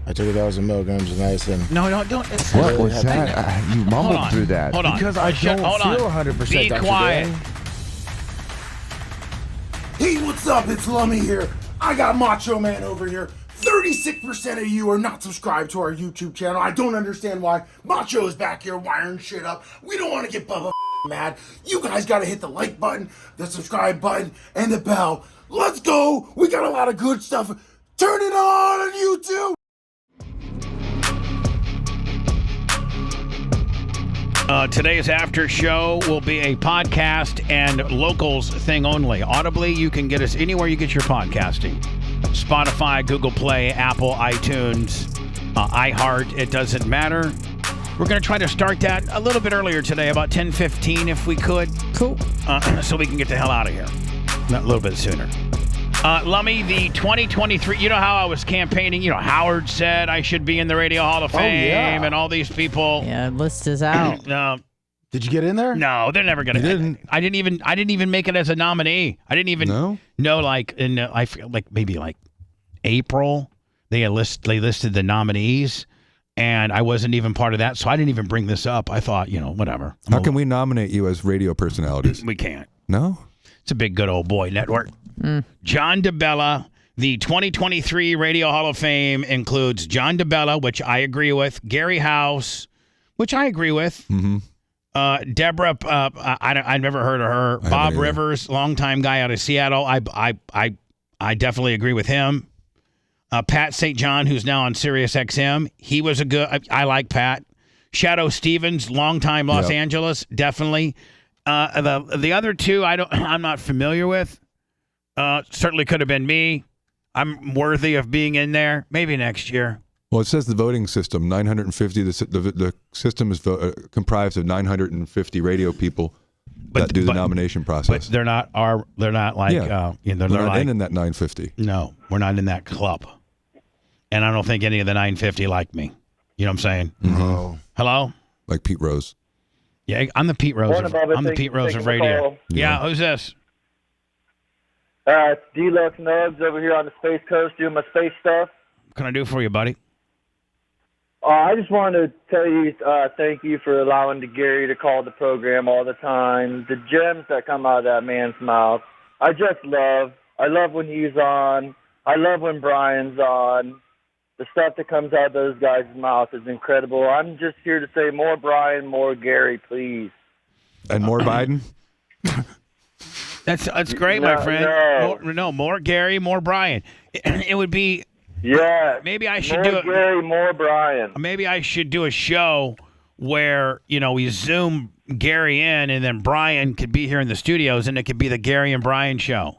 I took 1,000 milligrams of nice and... No, don't. What was that? You mumbled through that. Hold on. Because I don't feel 100%. Be quiet. Hey, what's up? It's Lummy here. I got Macho Man over here. 36% of you are not subscribed to our YouTube channel. I don't understand why. Macho is back here wiring shit up. We don't want to get Bubba mad. You guys got to hit the like button, the subscribe button, and the bell. Let's go. We got a lot of good stuff. Turn it on YouTube. Today's after show will be a podcast and locals thing only. Audibly, you can get us anywhere you get your podcasting. Spotify, Google Play, Apple, iTunes, iHeart, it doesn't matter. We're going to try to start that a little bit earlier today, about 10:15 if we could. Cool. So we can get the hell out of here. Not a little bit sooner. Lummy, the 2023, you know how I was campaigning? You know, Howard said I should be in the Radio Hall of Fame and all these people. Yeah, list is out. Did you get in there? No, they're never gonna. I didn't even make it as a nominee. I didn't even know. Like in I feel like maybe like April they listed the nominees, and I wasn't even part of that, so I didn't even bring this up. I thought, whatever. How can we nominate you as radio personalities? We can't. No. It's a big good old boy network. John DeBella, the 2023 Radio Hall of Fame includes John DeBella, which I agree with. Gary House, which I agree with. Mm-hmm. Deborah, I've never heard of her. Bob Rivers, longtime guy out of Seattle. I definitely agree with him. Pat St. John, who's now on Sirius XM. He was a good. I like Pat. Shadow Stevens, longtime Los Angeles, definitely. The other two, I'm not familiar with. Certainly could have been me. I'm worthy of being in there. Maybe next year. Well, it says the voting system, 950. The system is comprised of 950 radio people that do the nomination process. But they're not like they're not in that 950. No, we're not in that club, and I don't think any of the 950 like me. You know what I'm saying? Mm-hmm. Hello, like Pete Rose. Yeah, I'm the Pete Rose. I'm the Pete Rose of radio. Yeah, who's this? It's D-Lux Nugs over here on the Space Coast doing my space stuff. What can I do for you, buddy? I just wanted to tell you thank you for allowing Gary to call the program all the time. The gems that come out of that man's mouth, I just love. I love when he's on. I love when Brian's on. The stuff that comes out of those guys' mouth is incredible. I'm just here to say more Brian, more Gary, please. And more Biden? That's great, my friend. More Gary, more Brian. It would be... Yeah. Maybe I should more Gary, more Brian. Maybe I should do a show where, we Zoom Gary in and then Brian could be here in the studios and it could be the Gary and Brian show.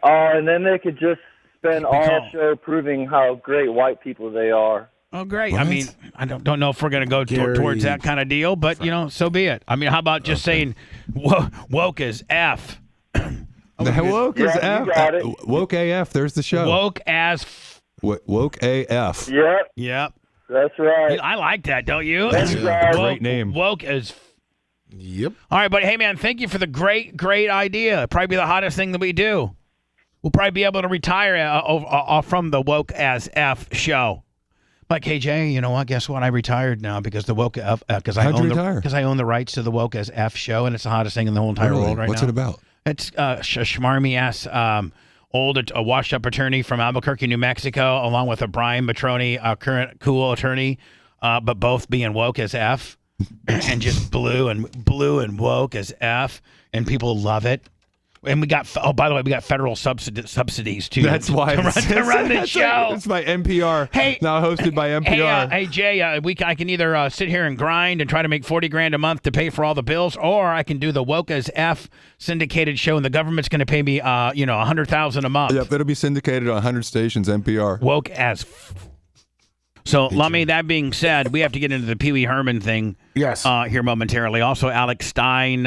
And then they could just spend all show proving how great white people they are. Oh, great. What? I mean, I don't know if we're going to go towards that kind of deal, but, so be it. I mean, how about just saying woke as F? Woke as F. Woke AF. There's the show. Woke as Woke AF. Yep. That's right. I like that, don't you? That's a great name. Woke as. Yep. All right, buddy. Hey, man, thank you for the great idea. It'll probably be the hottest thing that we do. We'll probably be able to retire from the Woke as F show. Like, hey, Jay, you know what? Guess what? I retired now because the Woke F because I own the rights to the Woke as F show, and it's the hottest thing in the whole entire world right now. What's it about? It's a schmarmy-ass old washed-up attorney from Albuquerque, New Mexico, along with a Brian Matroni, a current cool attorney, but both being woke as F, and just blue and woke as F, and people love it. And we got, by the way, we got federal subsidies too. That's why to run the show. It's by NPR. Hey, now hosted by NPR. Hey, Jay, I can either sit here and grind and try to make $40,000 a month to pay for all the bills, or I can do the Woke as F syndicated show, and the government's going to pay me, $100,000 a month. Yep, it'll be syndicated on 100 stations. NPR. Woke as. So, Lummy, that being said, we have to get into the Pee Wee Herman thing here momentarily. Also, Alex Stein,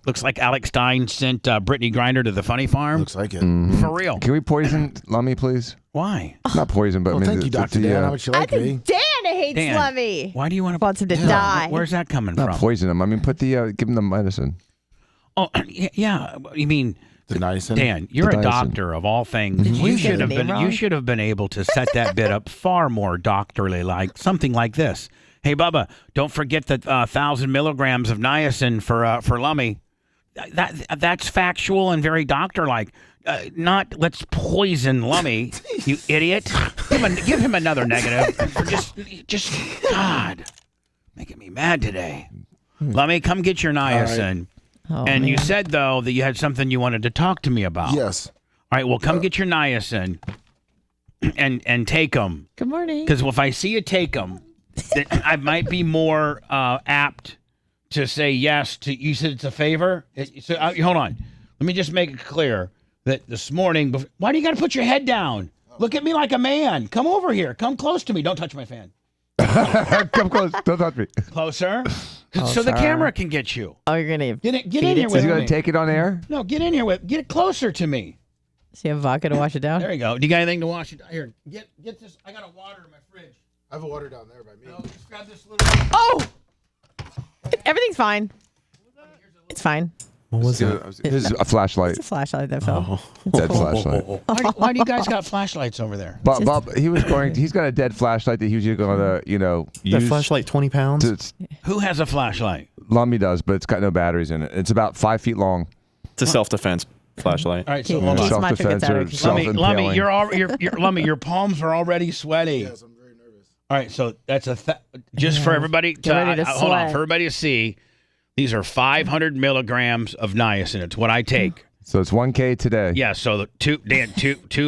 looks like Alex Stein sent Brittany Griner to the funny farm. Looks like it. Mm-hmm. For real. Can we poison Lummy, please? Why? Not poison, but thank you, Dr. Dan. How much you like I me? think Dan hates Lummy. Why do you want Wants him to die. Where's that coming Not from? poison him. I mean, give him the medicine. Oh, yeah. You mean The niacin. Dan, you're The a niacin. doctor of all things. Did you You just get should the have name been. wrong? You should have been able to set that bit up far more doctorly, like something like this. Hey, Bubba, don't forget the 1,000 milligrams of niacin for Lummy. That's factual and very doctor-like. Not let's poison Lummy, you idiot. Give him another negative. Just God, making me mad today. Lummy, come get your niacin. Oh, And you man. said, though, that you had something you wanted to talk to me about. Yes. All right, well, come get your niacin and take them. Good morning. Because if I see you take them, then I might be more apt to say yes to. You said it's a favor? Hold on. Let me just make it clear that this morning. Why do you got to put your head down? Look at me like a man. Come over here. Come close to me. Don't touch my fan. Come close. Don't touch me. Closer. So the camera can get you. Oh, you're gonna Get in feed here it with Is he me. going to take it on air? No, get in here get it closer to me. So you have vodka to wash it down? There you go. Do you got anything to wash it? Here, get this. I got a water in my fridge. I have a water down there by me. No, just grab this little. Oh! Everything's fine. It's fine. What was it? His a flashlight. It's a flashlight that fell. Dead flashlight. Why do you guys got flashlights over there? Bob, he's got a dead flashlight that he's going to, That use. flashlight, 20 pounds? Who has a flashlight? Lummy does, but it's got no batteries in it. It's about 5 feet long. It's a self-defense flashlight. All right, so In hold on. case Macho gets Self-defense out or of control. Lummy, self-impaling. Lummy, your palms are already sweaty. Yes, I'm very nervous. All right, so that's just for everybody Get ready to hold on, sweat. for everybody to see. These are 500 milligrams of niacin. It's what I take. So it's 1K today. Yeah, so the two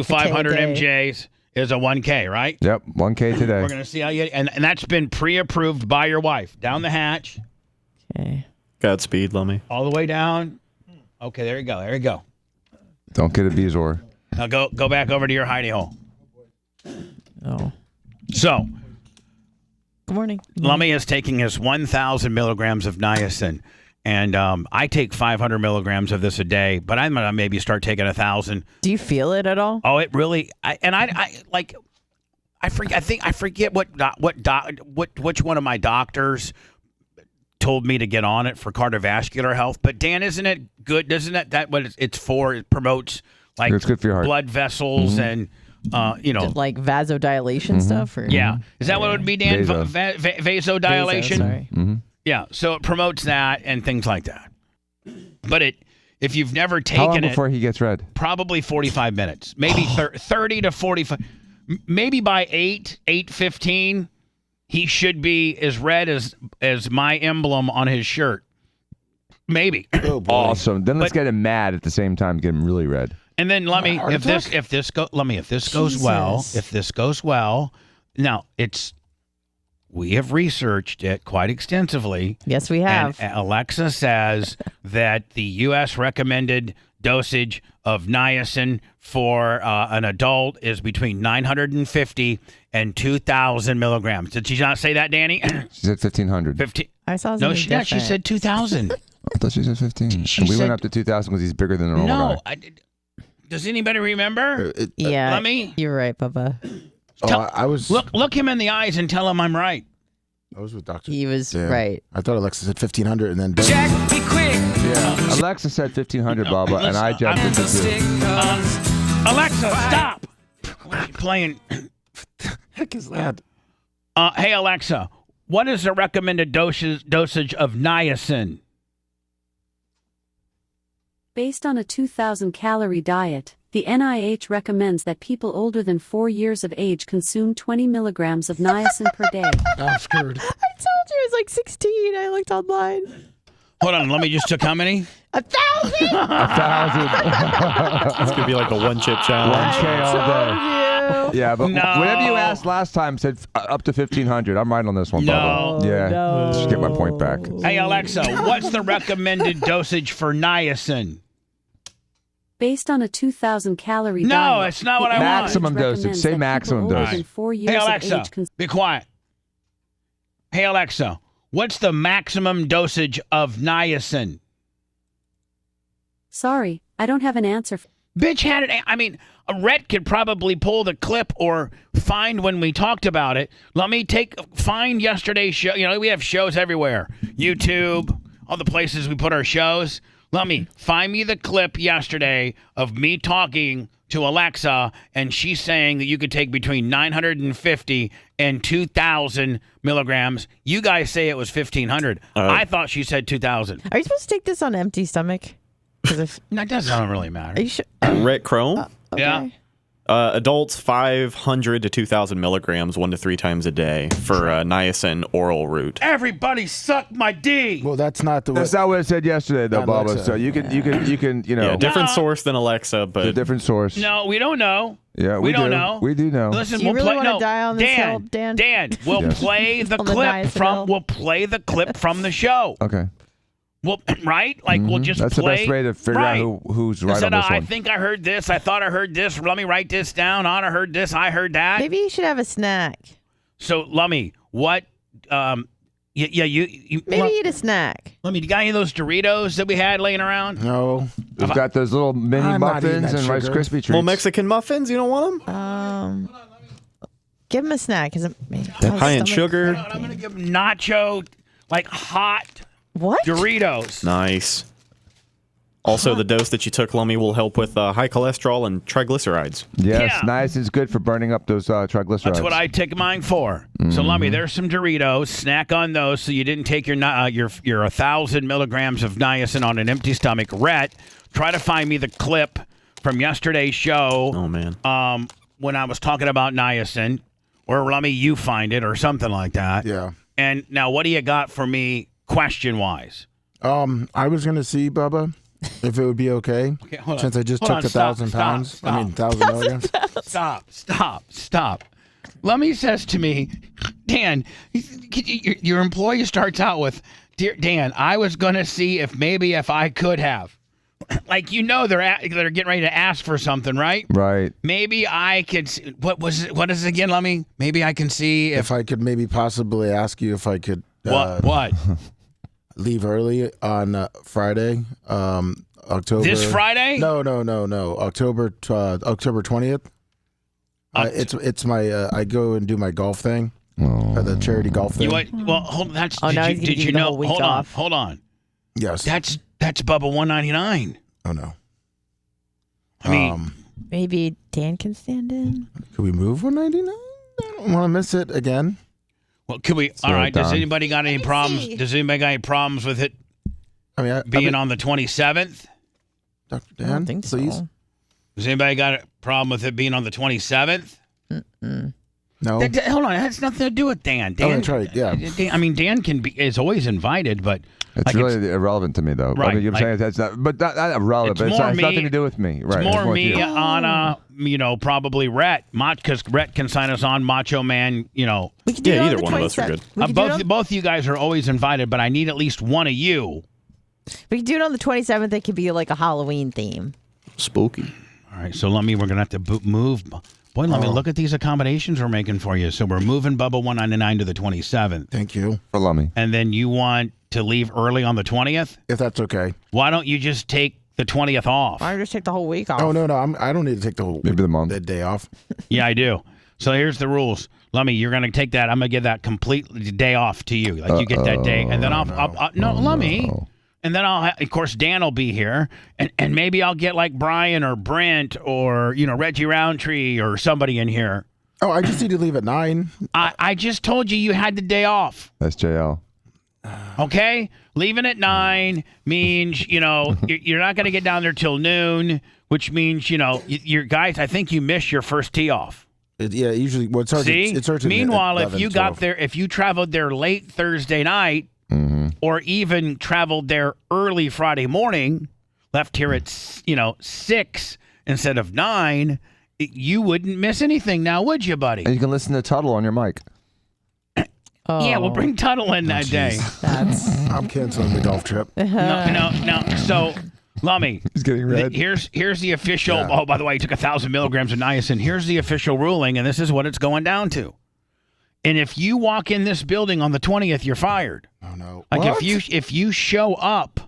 500 day. MJs is a 1K, right? Yep, 1K today. We're gonna see how you and that's been pre-approved by your wife. Down the hatch, Okay. Godspeed, Lummy. all the way down. Okay, there you go. There you go. Don't get a Bezoar. Now go back over to your hidey hole. Oh. So Good morning. Lummy is taking his 1,000 milligrams of niacin, and I take 500 milligrams of this a day. But I'm gonna maybe start taking 1,000. Do you feel it at all? Oh, it really. I forget which one of my doctors told me to get on it for cardiovascular health. But Dan, isn't it good? Doesn't that what it's for? It promotes like It's good for your heart. blood vessels and Like vasodilation stuff? Or? Yeah. Is that what it would be, Dan? Vaso. Vasodilation? Sorry. Yeah. So it promotes that and things like that. But if you've never How long taken it, before he gets red? probably 45 minutes, maybe 30 to 45. Maybe by 8:15, he should be as red as my emblem on his shirt. Maybe. Oh, boy. Awesome. Then let's But- get him mad at the same time, get him really red. And then let me Heart if this goes well, Jesus. if this goes well, now we have researched it quite extensively. Yes, we have. And Alexa says that the U.S. recommended dosage of niacin for an adult is between 950 and 2,000 milligrams. Did she not say that, Danny? She said 1,500. 15. I saw No, something she different. said 2,000. I thought she said 15. She And we said- went up to 2,000 because he's bigger than a normal No, guy. does anybody remember? Yeah. Let me You're right, Bubba. I was look him in the eyes and tell him I'm right. I was with Dr. He was Dan. right. I thought Alexa said 1,500 and then Yeah. Alexa said 1,500, Bubba, and I jumped into 2. Alexa, stop! What are you playing? heck is that? Hey, Alexa, what is the recommended dosage of niacin? Based on a 2,000-calorie diet, the NIH recommends that people older than 4 years of age consume 20 milligrams of niacin per day. I'm screwed. I told you it was like 16. I looked online. Hold on, let me just took how many? 1,000. 1,000. It's going to be like a one-chip challenge. 1K all day. Told you. Yeah, but No. whatever you asked last time said up to 1,500. I'm right on this one, No. Bubba. Yeah. No. Just get my point back. Hey, Alexa, what's the recommended dosage for niacin? Based on a 2,000-calorie No, diet, that's not what the I want. Maximum NIH dosage. recommends Say that maximum people older dosage. than 4 years Hey, of Alexa, age be quiet. Hey, Alexa, what's the maximum dosage of niacin? Sorry, I don't have an answer. Bitch had it. I mean, Rhett could probably pull the clip or find when we talked about it. Let me find yesterday's show. You know, we have shows everywhere. YouTube, all the places we put our shows. Let me find me the clip yesterday of me talking to Alexa, and she's saying that you could take between 950 and 2,000 milligrams. You guys say it was 1,500. I thought she said 2,000. Are you supposed to take this on an empty stomach? That doesn't really matter. Are you sure? Rhett Chrome? Okay. Yeah. Adults 500 to 2,000 milligrams 1 to 3 times a day for niacin oral route. Everybody suck my D. Well, that's not the way. That's not what it said yesterday, though, On Bubba. Alexa. So you can, you know, Yeah, different No. source than Alexa, but a different source. No, we don't know. Yeah, we don't do. know. We do know. Listen, Do you we'll really play. wanna No, die on this hill, Dan? Dan, we'll Yes. play the On the clip niacin from. hill? We'll play the clip from the show. Okay. Well, right? Like we'll just That's play. the best way to figure right. out who's right Instead on this of, I one. think I heard this. I thought I heard this. Let me write this down. Anna heard this. I heard that. Maybe you should have a snack. So, Lummy, what? You Maybe eat a snack. Lummy, you got any of those Doritos that we had laying around? No. We've got those little mini I'm not eating muffins that and Rice sugar. Krispie treats. well, Mexican muffins, you don't want them? Give him a snack. Cause High in sugar. I'm gonna give them nacho, like hot What? Doritos. Nice. Also, the dose that you took, Lummy, will help with high cholesterol and triglycerides. Yes, Yeah. nice is good for burning up those triglycerides. That's what I take mine for. So, Lummy, there's some Doritos. Snack on those so you didn't take your 1,000 milligrams of niacin on an empty stomach. Rhett, try to find me the clip from yesterday's show. Oh, man. When I was talking about niacin, or Lummy, you find it, or something like that. Yeah. And now, what do you got for me, question-wise? I was gonna see Bubba if it would be okay, Okay, hold on. since I just Hold took on, the stop, 1,000 stop, pounds. stop. I mean, 1,000 milligrams. Stop. Lummy says to me, Dan, your employee starts out with, "Dear Dan, I was going to see if I could have." Like, they're getting ready to ask for something, right? Right. Maybe I could. What is it again, Lummy? Maybe I can see If I could maybe possibly ask you if I could what leave early on Friday, October. this Friday? No. October 20th. It's my I go and do my golf thing, the charity golf thing. Well, hold on. That's Oh, now he's gonna did give you you the know? whole week Hold off. on. Yes. That's Bubba 199. Oh no. I mean, Maybe Dan can stand in. Could we move 199? I don't want to miss it again. well, can we? All right. Does done. anybody got any problems? see. Does anybody got any problems with it I mean, being on the 27th? Dr. I Dan, don't think please. so. Does anybody got a problem with it being on the 27th? No. Hold on, it has nothing to do with Dan. Oh, that's right. Yeah. Dan is always invited, but It's like really irrelevant to me, though. I Right, mean, you're like- saying that's not, but not irrelevant. It's It's more has me- nothing to do with me. it's Right. more with me, you. Anna, probably Rhett, because Rhett can sign us on, Macho Man, We can do it Yeah, on either the one of us are 27th. good. We can do it on- both you guys are always invited, but I need at least one of you. we can do it on the 27th. It could be like a Halloween theme. Spooky. All right, so we're going to have to move. Boy, let me look at these accommodations we're making for you. So we're moving Bubba 199 to the 27th. Thank you. For Lummy. And then you want to leave early on the 20th? If that's okay. Why don't you just take the 20th off? Why don't you just take the whole week off? Oh no, I don't need to take the whole Maybe the month. the day off. Yeah, I do. So here's the rules. Lummy, you're going to take that. I'm going to give that complete day off to you. Like you get that day. And then Lummy. And then of course, Dan will be here. And maybe I'll get like Brian or Brent or, Reggie Roundtree or somebody in here. Oh, I just need to leave at 9. I just told you had the day off. That's JL. Okay? Leaving at 9 means, you're not going to get down there till noon, which means, your guys, I think you missed your first tee off. Yeah, usually. Well, it starts. See? It starts at Meanwhile, 11, if you 12. got there, if you traveled there late Thursday night, or even traveled there early Friday morning, left here at 6 instead of 9, you wouldn't miss anything now, would you, buddy? And you can listen to Tuttle on your mic. Yeah, we'll bring Tuttle in that day. I'm canceling the golf trip. No. So, Lummy, He's getting red. here's the official. Yeah. Oh, by the way, he took 1,000 milligrams of niacin. Here's the official ruling, and this is what it's going down to. And if you walk in this building on the 20th, you're fired. Oh no. Like What? if you show up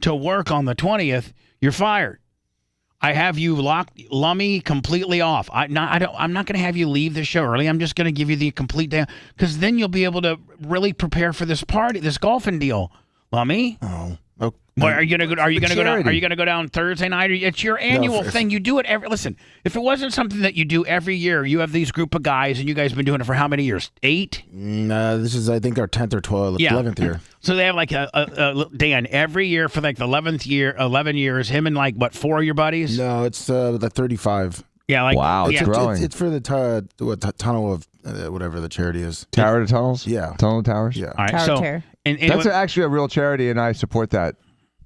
to work on the 20th, you're fired. I have you locked Lummy completely off. I'm not going to have you leave the show early. I'm just going to give you the complete day because then you'll be able to really prepare for this party, this golfing deal. Lummy. Oh. Oh, Well, are you gonna go? Are you gonna go down? charity. Are you gonna go down Thursday night? It's your annual thing. You do it every. Listen, if it wasn't something that you do every year, you have these group of guys, and you guys have been doing it for how many years? 8. This is, I think, our 10th or 12th, 11th year. So they have like a Dan every year for like the 11th year, 11 years. Him and like what 4 of your buddies? No, it's the 35. Yeah, like Wow, it's growing. It's for the tunnel of whatever the charity is. Tower to Tunnels? Yeah. Tunnel to Towers? Yeah. All right, Tower so Tear. and That's actually a real charity, and I support that.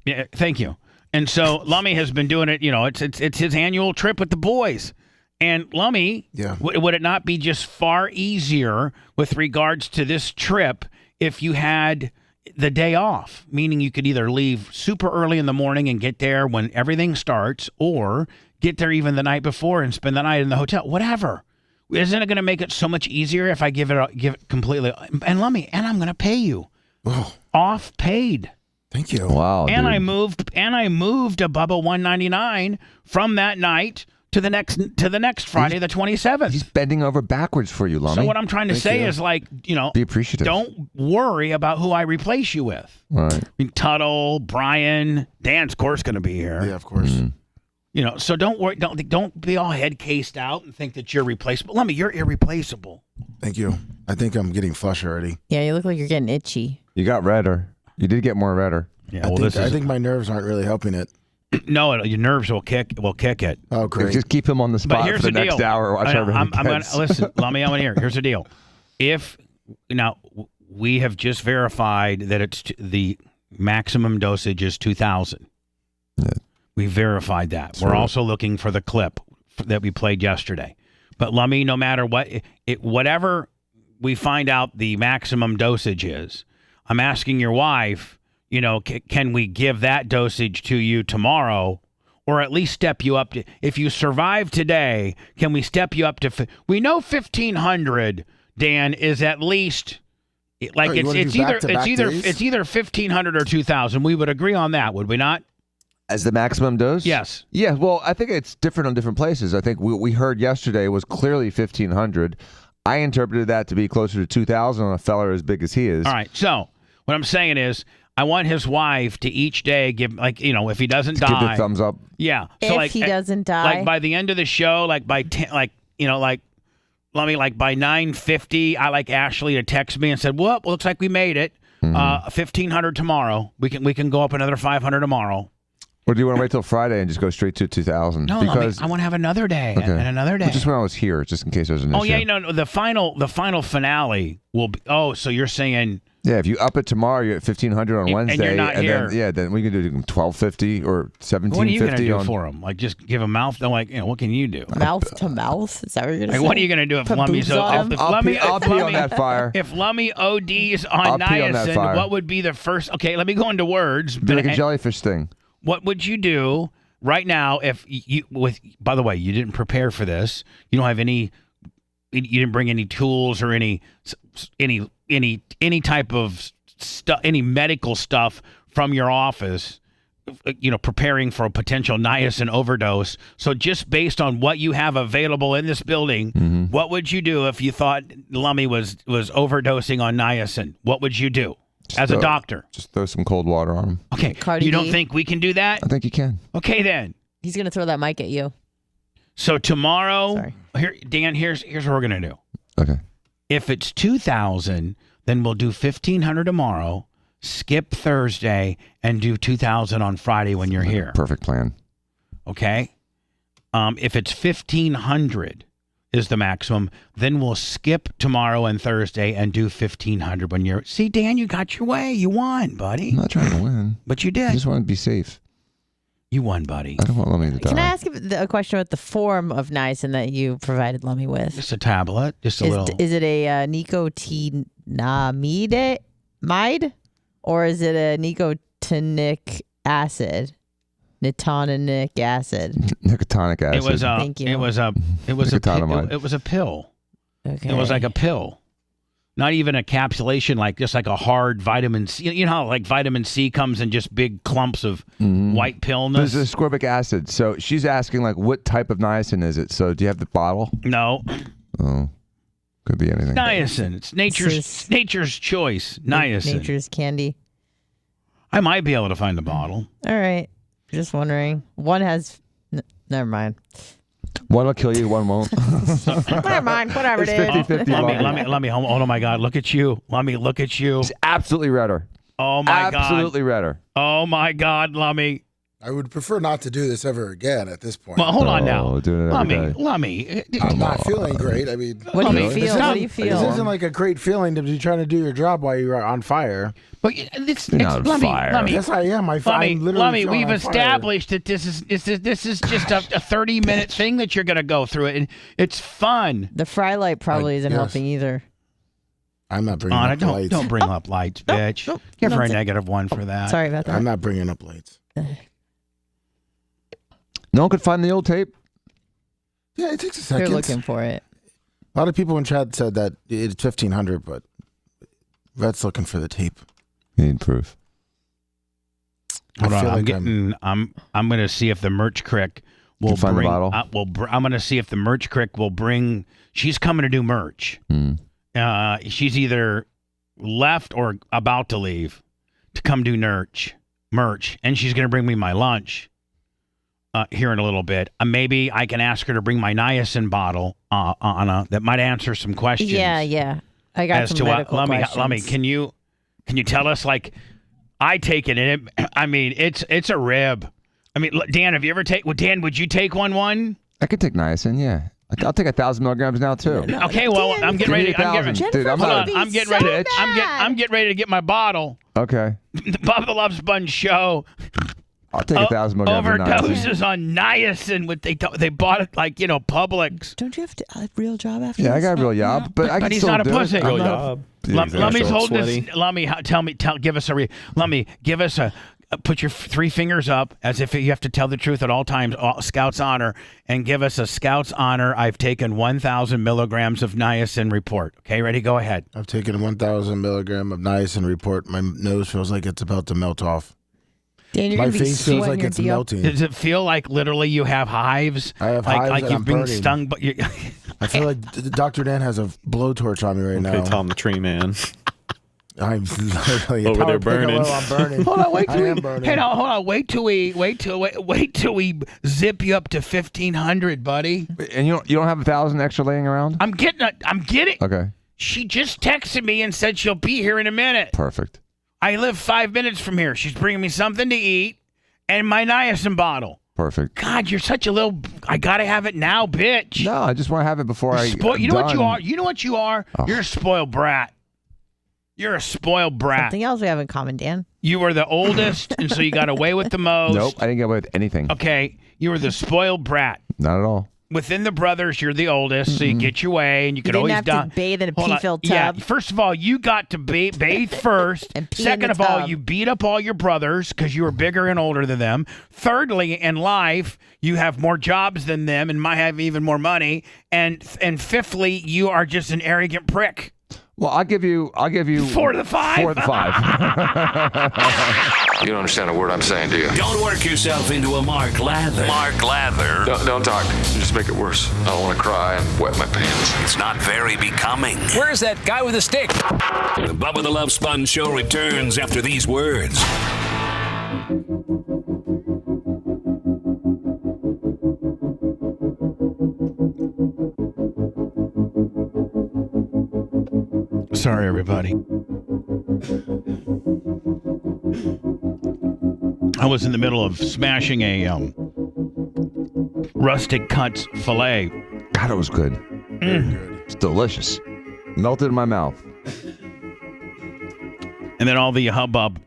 yeah, thank you. And so Lummy has been doing it. You know, it's his annual trip with the boys. And Lummy, would it not be just far easier with regards to this trip if you had the day off? Meaning you could either leave super early in the morning and get there when everything starts, or get there even the night before and spend the night in the hotel. Whatever. Isn't it going to make it so much easier if I give it completely? And Lummy, and I'm going to pay you off paid. Thank you. Wow, And dude. I moved a Bubba 199 from that night to the next Friday, the 27th. He's bending over backwards for you, Lummy. So what I'm trying to say is, like, be appreciative. Don't worry about who I replace you with. All right. I mean, Tuttle, Brian, Dan's of course going to be here. Yeah, of course. Mm-hmm. So don't worry. Don't be all head cased out and think that you're replaceable. Lummy, you're irreplaceable. Thank you. I think I'm getting flush already. Yeah, you look like you're getting itchy. You got redder. You did get more redder. Yeah, I think my nerves aren't really helping it. No, your nerves will kick it. Oh, great. Just keep him on the But spot here's for the the next deal. hour. Watch I'm gonna listen, Lummy. I'm gonna hear. Here's the deal. If now we have just verified that it's the maximum dosage is 2,000. Yeah. We verified that. We're also looking for the clip that we played yesterday. But Lummy, no matter what, whatever we find out the maximum dosage is, I'm asking your wife. Can we give that dosage to you tomorrow, or at least step you up to? If you survive today, can we step you up to? We know 1,500, Dan, is at least like it's either 1,500 or 2,000. We would agree on that, would we not? As the maximum dose? Yes. Yeah. Well, I think it's different on different places. I think we heard yesterday was clearly 1,500. I interpreted that to be closer to 2,000 on a fella as big as he is. All right. So what I'm saying is, I want his wife to each day give, if he doesn't die, give the thumbs up. Yeah. So if he doesn't die, like by the end of the show, like by 10, Lummy, like by 9:50, I like Ashley to text me and said, "Well, looks like we made it. 1,500 tomorrow. We can go up another 500 tomorrow." Or do you want to wait till Friday and just go straight to 2,000? No, because I want to have another day and another day. But just when I was here, just in case there's an issue. Oh yeah, no, the final finale will be. Oh, so you're saying? Yeah, if you up it tomorrow, you're at 1,500 on Wednesday, and you're not here. Then we can do 1,250 or 1,750. What are you going to do for him? Like just give him mouth? They're like, what can you do? Mouth to mouth? Is that what you're going to say? What are you going to do if Lummy's I'll pee on that fire. If Lummy ODs on niacin, what would be the first? Okay, let me go into words. Be like a jellyfish thing. What would you do right now if you? By the way, you didn't prepare for this. You don't have any. You didn't bring any tools or any type of stuff, any medical stuff from your office, preparing for a potential niacin overdose. So just based on what you have available in this building, what would you do if you thought Lummy was overdosing on niacin? What would you do as a doctor? Just throw some cold water on him. Okay. You don't think we can do that? I think you can. Okay, then. He's going to throw that mic at you. So tomorrow, Dan, here's what we're going to do. Okay. If it's 2,000, then we'll do 1,500 tomorrow, skip Thursday, and do 2,000 on Friday when you're here. Perfect plan. Okay? If it's 1,500 is the maximum, then we'll skip tomorrow and Thursday and do 1,500 when you're... See, Dan, you got your way. You won, buddy. I'm not trying to win. But you did. I just want to be safe. You won, buddy. I don't want Lummy to die. Can I ask a question about the form of niacin that you provided Lummy with? Just a tablet. Just a little... Is it a nicotinamide? Or is it a nicotinic acid? Nicotinic acid. Nicotinic acid. It was a... Thank you. It was a pill. Okay. It was like a pill. Not even a capsulation, just like a hard vitamin C. You know how like vitamin C comes in just big clumps of white pillness? There's ascorbic acid. So she's asking what type of niacin is it? So do you have the bottle? No. Oh. Could be anything. Niacin. It's nature's choice. Niacin. Nature's candy. I might be able to find the bottle. All right. Just wondering. One has. Never mind. One will kill you, one won't. Never mind. Whatever it is. 50-50. Let me. Oh my God! Look at you. Let me look at you. It's absolutely redder. Oh my God! Absolutely redder. Oh my God, Lummy. I would prefer not to do this ever again at this point. Well, hold on now. Doing it every day. Lummy. I'm not feeling great. I mean, What do you feel? not- What do you this feel? isn't like a great feeling to be trying to do your job while you're on fire. But it's not on Lummy. fire. Lummy. Yes, I am. I'm literally Lummy, on we've fire. established that this is just a 30-minute thing that you're going to go through it, and it's fun. The fry light probably isn't yes. helping either. I'm not bringing Anna, up the lights. don't bring up lights, bitch. nope, Give her a that's it. -1 for that. Sorry about that. I'm not bringing up lights. No one could find the old tape. Yeah, it takes a You're second. looking for it. A lot of people in chat said that it's 1,500, but Rhett's looking for the tape. You need proof. Hold on, feel I'm like getting. I'm going to see if the Merch Crick will find the bring. bottle? I'm going to see if the Merch Crick will bring. She's coming to do merch. She's either left or about to leave to come do merch, and she's going to bring me my lunch here in a little bit. Maybe I can ask her to bring my niacin bottle, Anna, that might answer some questions. Yeah. I got As some to medical what, questions. Lummy, can you tell us, like, I take it, and I mean, it's a rib. I mean, Dan, have you ever Dan, would you take one? I could take niacin, yeah. I'll take 1,000 milligrams now too. Okay, well, Dan, I'm getting ready. Dude, I'm Hold not. on, I'm getting ready. I'm getting ready to get my bottle. Okay, The Bubba the Love Sponge show. I'll take 1,000 milligrams of niacin. Overdoses on niacin. They bought it like Publix. Don't you have a real job after Yeah, I this? got a real job, but I can But he's still not a do pussy. it. Real job. Lummy's holding sweaty. this. Lummy, give us a. Lummy, give us a. Put your 3 fingers up as if you have to tell the truth at all times. Scout's honor, and give us a Scout's honor. I've taken 1,000 milligrams of niacin report. Okay, ready? Go ahead. I've taken 1,000 milligram of niacin report. My nose feels like it's about to melt off. Dan, you're My gonna be face feels sweating like your it's deal. melting. Does it feel like literally you have hives? I have like, hives like and you've I'm been burning. stung, but you. I feel like Dr. Dan has a blowtorch on me right now. Okay, Tom the Tree Man. I'm literally Over there burning. I'm burning. Hold on, wait till I am we. burning. Hey, no, hold on, wait till we zip you up to 1,500, buddy. And you don't have 1,000 extra laying around? I'm getting. Okay, She just texted me and said she'll be here in a minute. perfect. I live 5 minutes from here. She's bringing me something to eat and my niacin bottle. Perfect. God, you're such a little. I gotta have it now, bitch. No, I just want to have it before I. You know what you are? You know what you are? Oh. You're a spoiled brat. You're a spoiled brat. Something else we have in common, Dan. You were the oldest, and so you got away with the most. Nope, I didn't get away with anything. Okay, you were the spoiled brat. Not at all. Within the brothers, you're the oldest, so you get your way, and you could didn't always have to bathe in a Hold on. pee-filled Yeah, tub. first of all, you got to bathe first. And pee in Second the of all, tub. you beat up all your brothers because you were bigger and older than them. Thirdly, in life, you have more jobs than them and might have even more money. And fifthly, you are just an arrogant prick. Well, I'll give you 4 to the 5. 4 to the 5. You don't understand a word I'm saying, do you? Don't work yourself into a Mark Lather. Mark Lather. Don't talk. You just make it worse. I don't want to cry and wet my pants. It's not very becoming. Where's that guy with the stick? The Bubba the Love Sponge show returns after these words. Sorry, everybody. I was in the middle of smashing a rustic cuts filet. God, it was good. It's delicious. Melted in my mouth. And then all the hubbub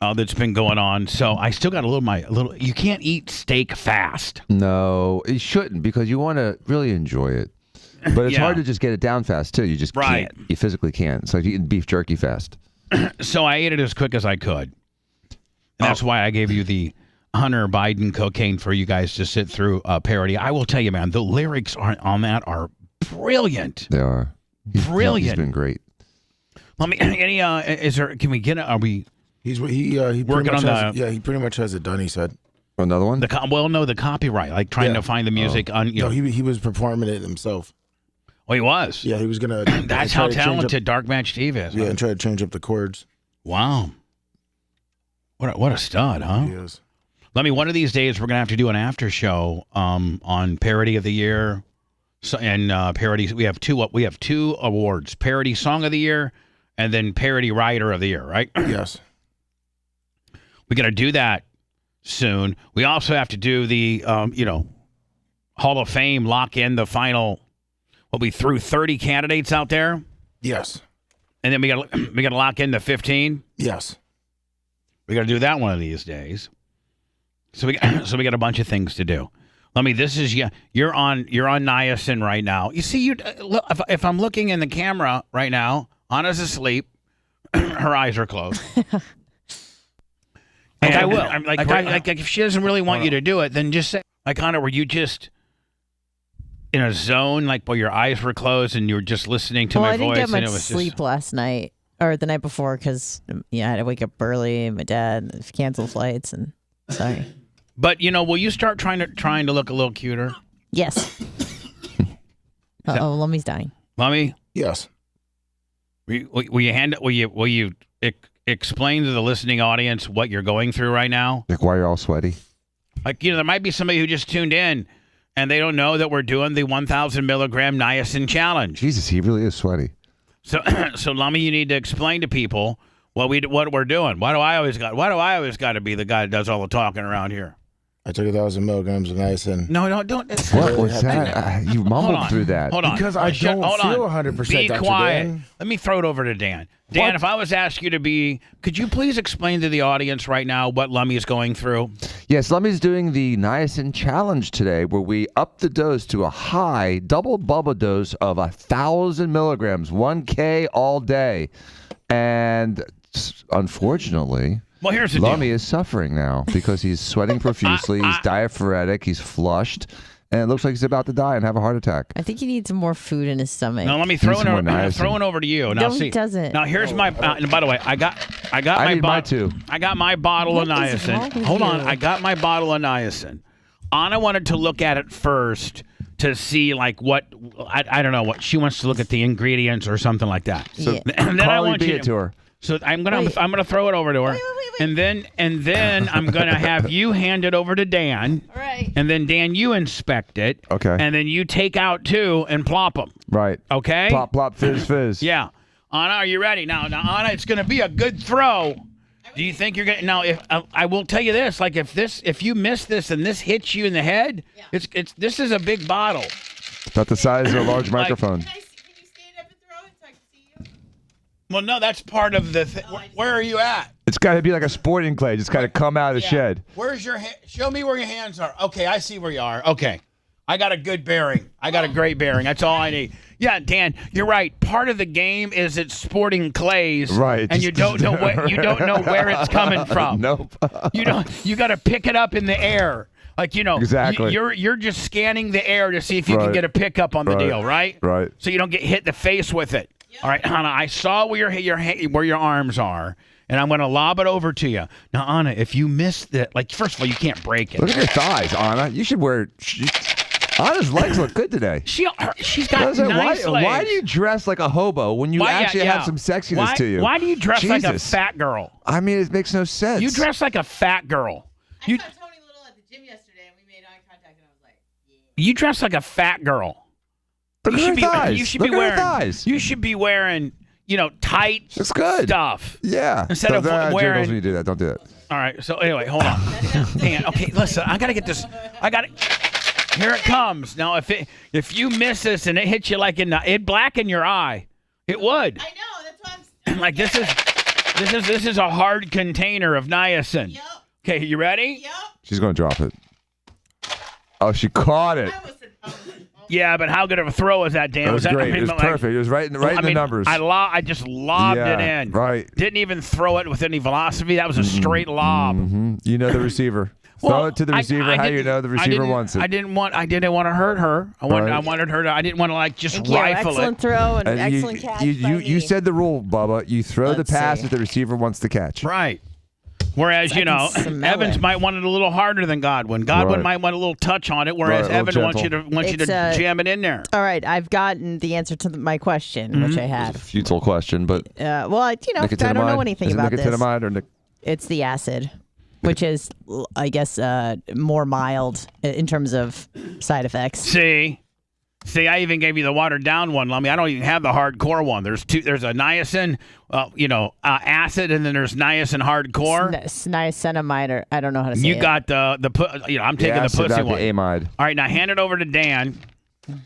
that's been going on. So I still got a little. You can't eat steak fast. No, you shouldn't because you want to really enjoy it. But it's Yeah. hard to just get it down fast too. You just Right. can't. You physically can't. It's like eating beef jerky fast. So I ate it as quick as I could. And that's why I gave you the Hunter Biden cocaine for you guys to sit through parody. I will tell you, man, the lyrics on that are brilliant. They are. Brilliant. He's been great. Let me. Is there? Can we get? Are we? He Working pretty much on has, he pretty much has it done. He said. Another one. The copyright, like trying to find the music on. No, he was performing it himself. Oh, he was. Yeah, he was gonna. That's how talented Dark Match Steve is. Yeah, and try to change up the chords. Wow. What a stud, huh? He is. Let me. One of these days, we're gonna have to do an after show on parody of the year, and parodies. We have two awards: parody song of the year, and then parody writer of the year. Right? Yes. We got to do that soon. We also have to do the Hall of Fame. Lock in the final. We threw 30 candidates out there. Yes. And then we got to lock in the 15. Yes. We got to do that one of these days. So we got a bunch of things to do. This is you're on niacin right now. You see, look, if I'm looking in the camera right now, Anna's asleep. Her eyes are closed. And I will. I'm like if she doesn't really want you to do it, then just say Anna, were you just in a zone where your eyes were closed and you were just listening to my voice? I didn't get much it was sleep last night or the night before because I had to wake up early and my dad canceled flights and sorry. But will you start trying to look a little cuter? Yes. Lummy's dying. Lummy? Yes. Will you explain to the listening audience what you're going through right now? Like why you're all sweaty? There might be somebody who just tuned in and they don't know that we're doing the 1,000 milligram niacin challenge. Jesus, he really is sweaty. So Lummy, you need to explain to people what we're doing. Why do I always got to be the guy that does all the talking around here? I took 1,000 milligrams of niacin. No, don't. What was that? You mumbled through that. Hold on. Because I don't feel 100%. Be Dr. quiet. Dan. Let me throw it over to Dan. Dan, if I was asked you to be, could you please explain to the audience right now what Lummy is going through? Yes, Lummy's doing the niacin challenge today, where we up the dose to a high double Bubba dose of 1,000 milligrams, 1K all day, and unfortunately. Well, here's the Lummy deal. is suffering now because he's sweating profusely, he's diaphoretic, he's flushed, and it looks like he's about to die and have a heart attack. I think he needs some more food in his stomach. Now let me throw it over to you. Now, No, he doesn't. Now here's my. And by the way, I got I my need mine too. I got my bottle of What is wrong niacin. with Hold on, you? I got my bottle of niacin. Anna wanted to look at it first to see what I don't know what she wants to look at the ingredients or something like that. So yeah. And then I Carly, want beat you it to her. So I'm gonna throw it over to her, and then I'm gonna have you hand it over to Dan. All right. And then Dan, you inspect it. Okay. And then you take out 2 and plop them. Right. Okay. Plop, plop, fizz, fizz. Yeah. Anna, are you ready? Now, Anna, it's gonna be a good throw. Do you think you're gonna? Now, if I will tell you this, if you miss this and this hits you in the head, this is a big bottle. About the size of a large microphone. Can you stand up and throw it so I can see you? Well, no, that's part of the. Where are you at? It's got to be like a sporting clay. Just got to come out of the shed. Where's your hand? Show me where your hands are. Okay, I see where you are. Okay. I got a good bearing. I got a great bearing. That's all I need. Yeah, Dan, you're right. Part of the game is it's sporting clays. Right. And you don't know where it's coming from. Nope. You got to pick it up in the air. Exactly. You're just scanning the air to see if you can get a pickup on the deal, right? Right. So you don't get hit in the face with it. Yep. All right, Anna, I saw where your arms are, and I'm going to lob it over to you. Now, Anna, if you miss that, first of all, you can't break it. Look at your thighs, Anna. You should wear. Anna's legs look good today. She's got nice legs. Why do you dress like a hobo when you actually have some sexiness to you? Why do you dress like a fat girl? I mean, it makes no sense. You dress like a fat girl. I saw Tony Little at the gym yesterday, and we made eye contact, and I was like, yeah. You dress like a fat girl. Look at her thighs. You should be wearing, tight stuff. Yeah. Instead of wearing. When you do that, don't do it. All right. So anyway, hold on. Dan, okay, listen. I gotta get this. Here it comes. Now, if you miss this and it hits you it'd blacken your eye. It would. I know. That's why I'm. This is a hard container of niacin. Yep. Okay, you ready? Yep. She's gonna drop it. Oh, she caught it. Yeah, but how good of a throw was that, Dan? It was great. It was perfect. It was right in the numbers. I just lobbed it in. Right. Didn't even throw it with any velocity. That was a straight lob. Mm-hmm. You know the receiver. Throw it to the receiver. How you know the receiver wants it? I didn't want to hurt her. I wanted her to. I didn't want to just Thank you. rifle Excellent it. throw and excellent catch. You said the rule, Bubba. You throw the pass that the receiver wants to catch. Right. Whereas, Evans might want it a little harder than Godwin. Godwin might want a little touch on it, whereas Evans wants you to jam it in there. All right, I've gotten the answer to my question, which I had. It's a futile question, but I don't know anything about this. Nicotinamide or It's the acid, which is, I guess, more mild in terms of side effects. See, I even gave you the watered down one, Lummy. I don't even have the hardcore one. There's two. There's a niacin, acid, and then there's niacin hardcore. Niacinamide, or I don't know how to say it. You got I'm taking the pussy one. Amide. All right, now hand it over to Dan.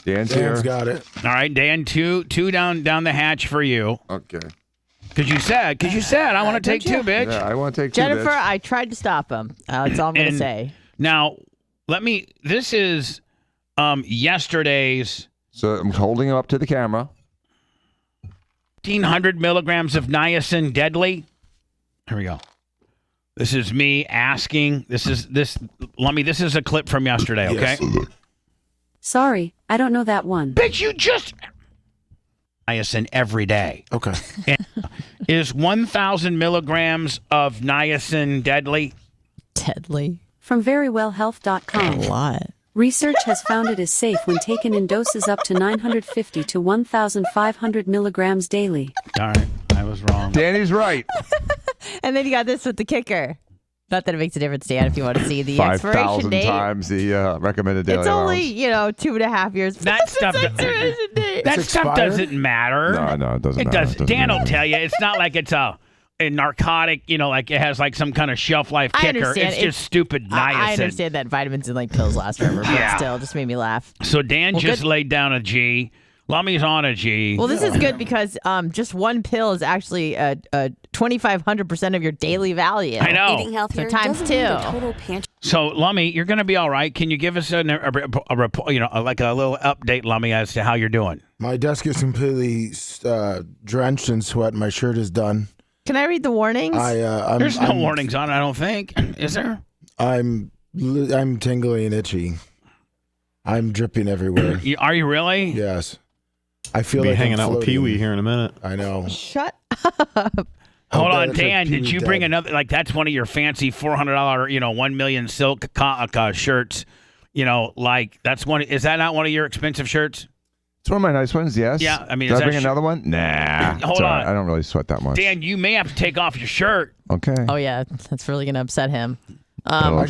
Dan's here. got it. All right, Dan, two down the hatch for you. Okay. Because you said I want to take two, bitch. Yeah, I want to take Jennifer, two, bitch. I tried to stop him. That's all I'm going to say. Now, this is yesterday's. So I'm holding him up to the camera. 1,500 milligrams of niacin deadly. Here we go. This is me asking. This is a clip from yesterday, okay? Yes. Sorry, I don't know that one. Bitch, you just niacin every day. Okay. Is 1,000 milligrams of niacin deadly? Deadly. From verywellhealth.com. A lot. Research has found it is safe when taken in doses up to 950 to 1,500 milligrams daily. All right, I was wrong. Danny's right. And then you got this with the kicker. Not that it makes a difference, Dan, if you want to see the expiration 5,000 date. times the recommended daily It's only, allowance. 2.5 years. That stuff, expiration date. that stuff expired? doesn't matter. No, it doesn't It matter. does. It doesn't Dan will matter. tell you. It's not like it's a narcotic, like it has like some kind of shelf life I kicker. understand. It's just stupid niacin. I understand that vitamins and pills last forever, but still, just made me laugh. So Dan just good. laid down a G. Lummy's on a G. Well, this is good because just one pill is actually 2,500% of your daily value. I know. Eating healthier So times doesn't mean the two. total pantry. So Lummy, you're going to be all right. Can you give us a report, like a little update, Lummy, as to how you're doing? My desk is completely drenched in sweat. My shirt is done. Can I read the warnings? There's no warnings on it, I don't think. Is there? I'm tingly and itchy. I'm dripping everywhere. Are you really? Yes. I feel Be like hanging I'm out with floating. Pee-wee here in a minute. I know. Shut Hold on, it's like Dan. Did Pee-wee you dead. bring another? Like that's one of your fancy $400, 1 million silk shirts. Like that's one. Is that not one of your expensive shirts? It's one of my nice ones, yes. Yeah, I mean, Did is I that bring another one? Nah. Hold It's all right. on. I don't really sweat that much. Dan, you may have to take off your shirt. Okay. Oh, yeah. That's really going to upset him. Don't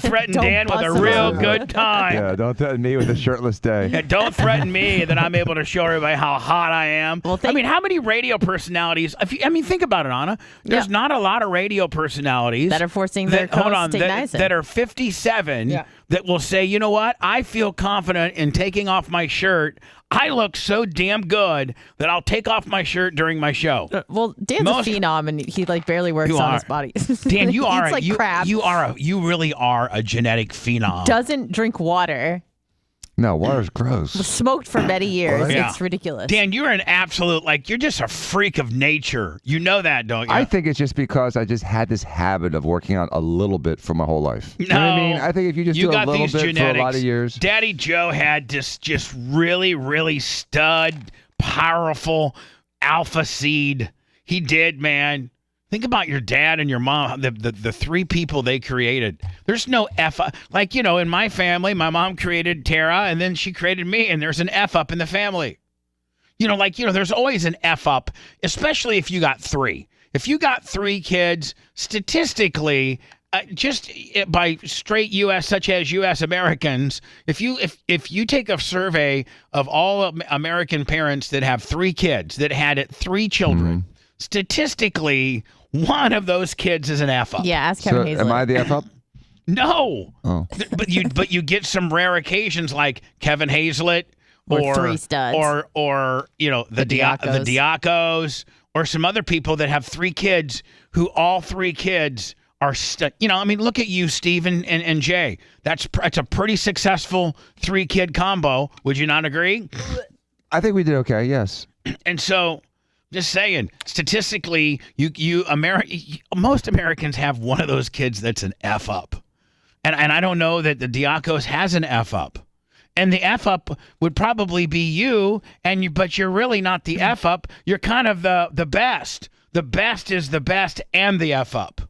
threaten Don't Dan with bust a him real out. good time. Yeah, don't threaten me with a shirtless day. Yeah, don't threaten me that I'm able to show everybody how hot I am. Well, I mean, how many radio personalities? Think about it, Anna. There's not a lot of radio personalities That are forcing their co-hosts to take niacin. that are 57 that will say, you know what? I feel confident in taking off my shirt. I look so damn good that I'll take off my shirt during my show. Well, Dan's a phenom, and he barely works on his body. Dan, you are He eats crap. you really are a genetic phenom. Doesn't drink water. No, water's gross. Smoked for many years. Yeah. It's ridiculous. Dan, you're an absolute, you're just a freak of nature. You know that, don't you? I think it's just because I just had this habit of working out a little bit for my whole life. You know what I mean? I think if you just do a got little these bit genetics. for a lot of years. Daddy Joe had this just really, really stud, powerful alpha seed. He did, man. Think about your dad and your mom, the three people they created. There's no F. In my family, my mom created Tara, and then she created me, and there's an F up in the family. There's always an F up, especially if you got three. If you got three kids, statistically, just by straight U.S., such as U.S. Americans, if you take a survey of all American parents that have three kids, that had three children, statistically, one of those kids is an F up. Yeah, ask Kevin Hazlett. Am I the F up? No. Oh. But you get some rare occasions like Kevin Hazlett Or three studs. or the Diacos or some other people that have three kids who all three kids are look at you, Steve and Jay. That's a pretty successful 3-kid combo. Would you not agree? I think we did okay, yes. And so, just saying, statistically, most Americans have one of those kids that's an F up. And I don't know that the Diacos has an F up. And the F up would probably be you, but you're really not the F up. You're kind of the best. The best is the best and the F up.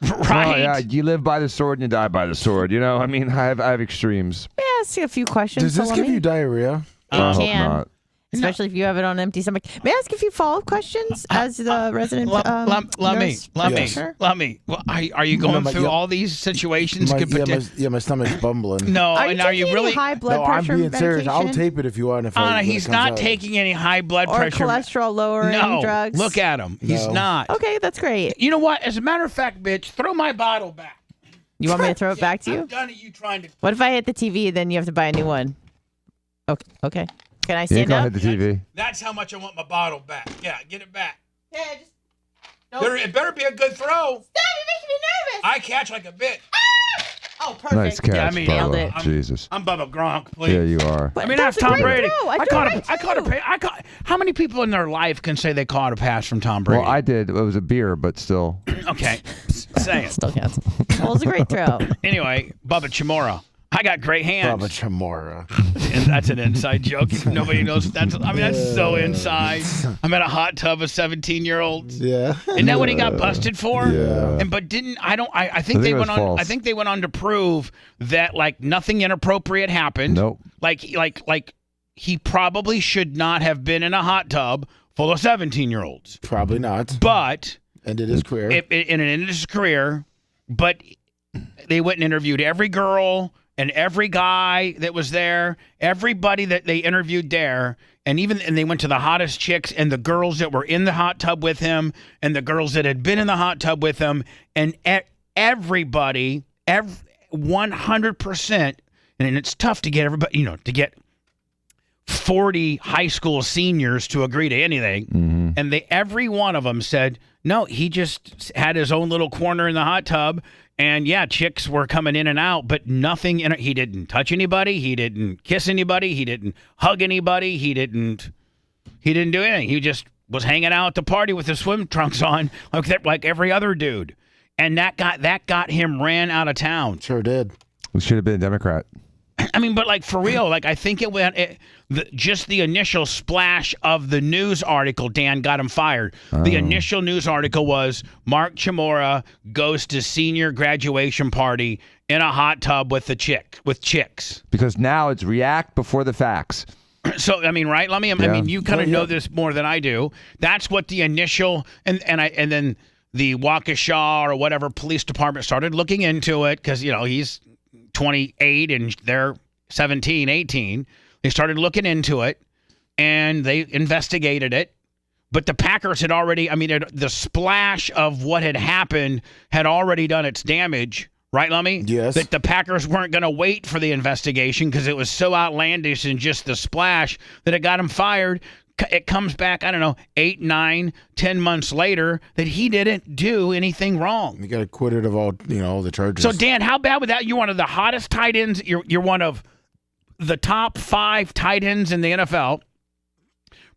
Right? Oh, yeah, you live by the sword and you die by the sword. I have extremes. May I ask you a few questions? Does this give you diarrhea? I hope can. not. especially if you have it on an empty stomach. May I ask a few follow-up questions as the resident nurse? Let me. Well, are you going through all these situations? My stomach's bumbling. No, are you really high blood pressure I'm being serious. I'll medication? tape it if you want. He's not taking any high blood or pressure. cholesterol lowering drugs. Look at him. He's not. Okay, that's great. You know what? As a matter of fact, bitch, throw my bottle back. You want me to throw it back to you? I'm done at you trying to. What if I hit the TV, then you have to buy a new one? Okay. Can I stand up? Hit the TV. That's how much I want my bottle back. Yeah, get it back. Yeah, just. It better be a good throw. Stop! You're making me nervous. I catch like a bitch. Oh, perfect. Nice catch, Yeah, I mean, nailed Bubba. it. Jesus. I'm Bubba Gronk, please. Yeah, you are. But I mean, that's that's Tom a great Brady. throw. I caught. How many people in their life can say they caught a pass from Tom Brady? Well, I did. It was a beer, but still. Okay, say it. Still counts. Well, it's a great throw. Anyway, Bubba Chamorro. I got great hands. Bubba Chamorro. And that's an inside joke. Nobody knows. That's so inside. I'm in a hot tub of 17-year-olds. Yeah. Isn't that what he got busted for? Yeah. I think they went on. false. I think they went on to prove that like nothing inappropriate happened. Nope. Like he probably should not have been in a hot tub full of 17-year-olds. Probably not. But Ended his career. it ended his career. But they went and interviewed every girl and every guy that was there, everybody that they interviewed there, and they went to the hottest chicks and the girls that were in the hot tub with him and the girls that had been in the hot tub with him, and everybody, 100%, and it's tough to get everybody, to get 40 high school seniors to agree to anything, and every one of them said, no, he just had his own little corner in the hot tub. And yeah, chicks were coming in and out, but nothing in it. He didn't touch anybody. He didn't kiss anybody. He didn't hug anybody. He didn't do anything. He just was hanging out at the party with his swim trunks on, like every other dude. And that got him ran out of town. Sure did. We should have been a Democrat. I mean, but like for real, like I think just the initial splash of the news article, Dan, got him fired. The initial news article was Mark Chamorro goes to senior graduation party in a hot tub with chicks. Because now it's react before the facts. So I mean, right? I mean, you kind of know this more than I do. That's what the initial and then the Waukesha or whatever police department started looking into it because he's 28 and they're 17, 18. They started looking into it and they investigated it. But the Packers had already, the splash of what had happened had already done its damage. Right, Lummy? Yes. That the Packers weren't going to wait for the investigation because it was so outlandish and just the splash that it got him fired. It comes back, 8, 9, 10 months later that he didn't do anything wrong. You got acquitted of all the charges. So, Dan, how bad would that? You're one of the hottest tight ends. You're one of the top 5 tight ends in the NFL.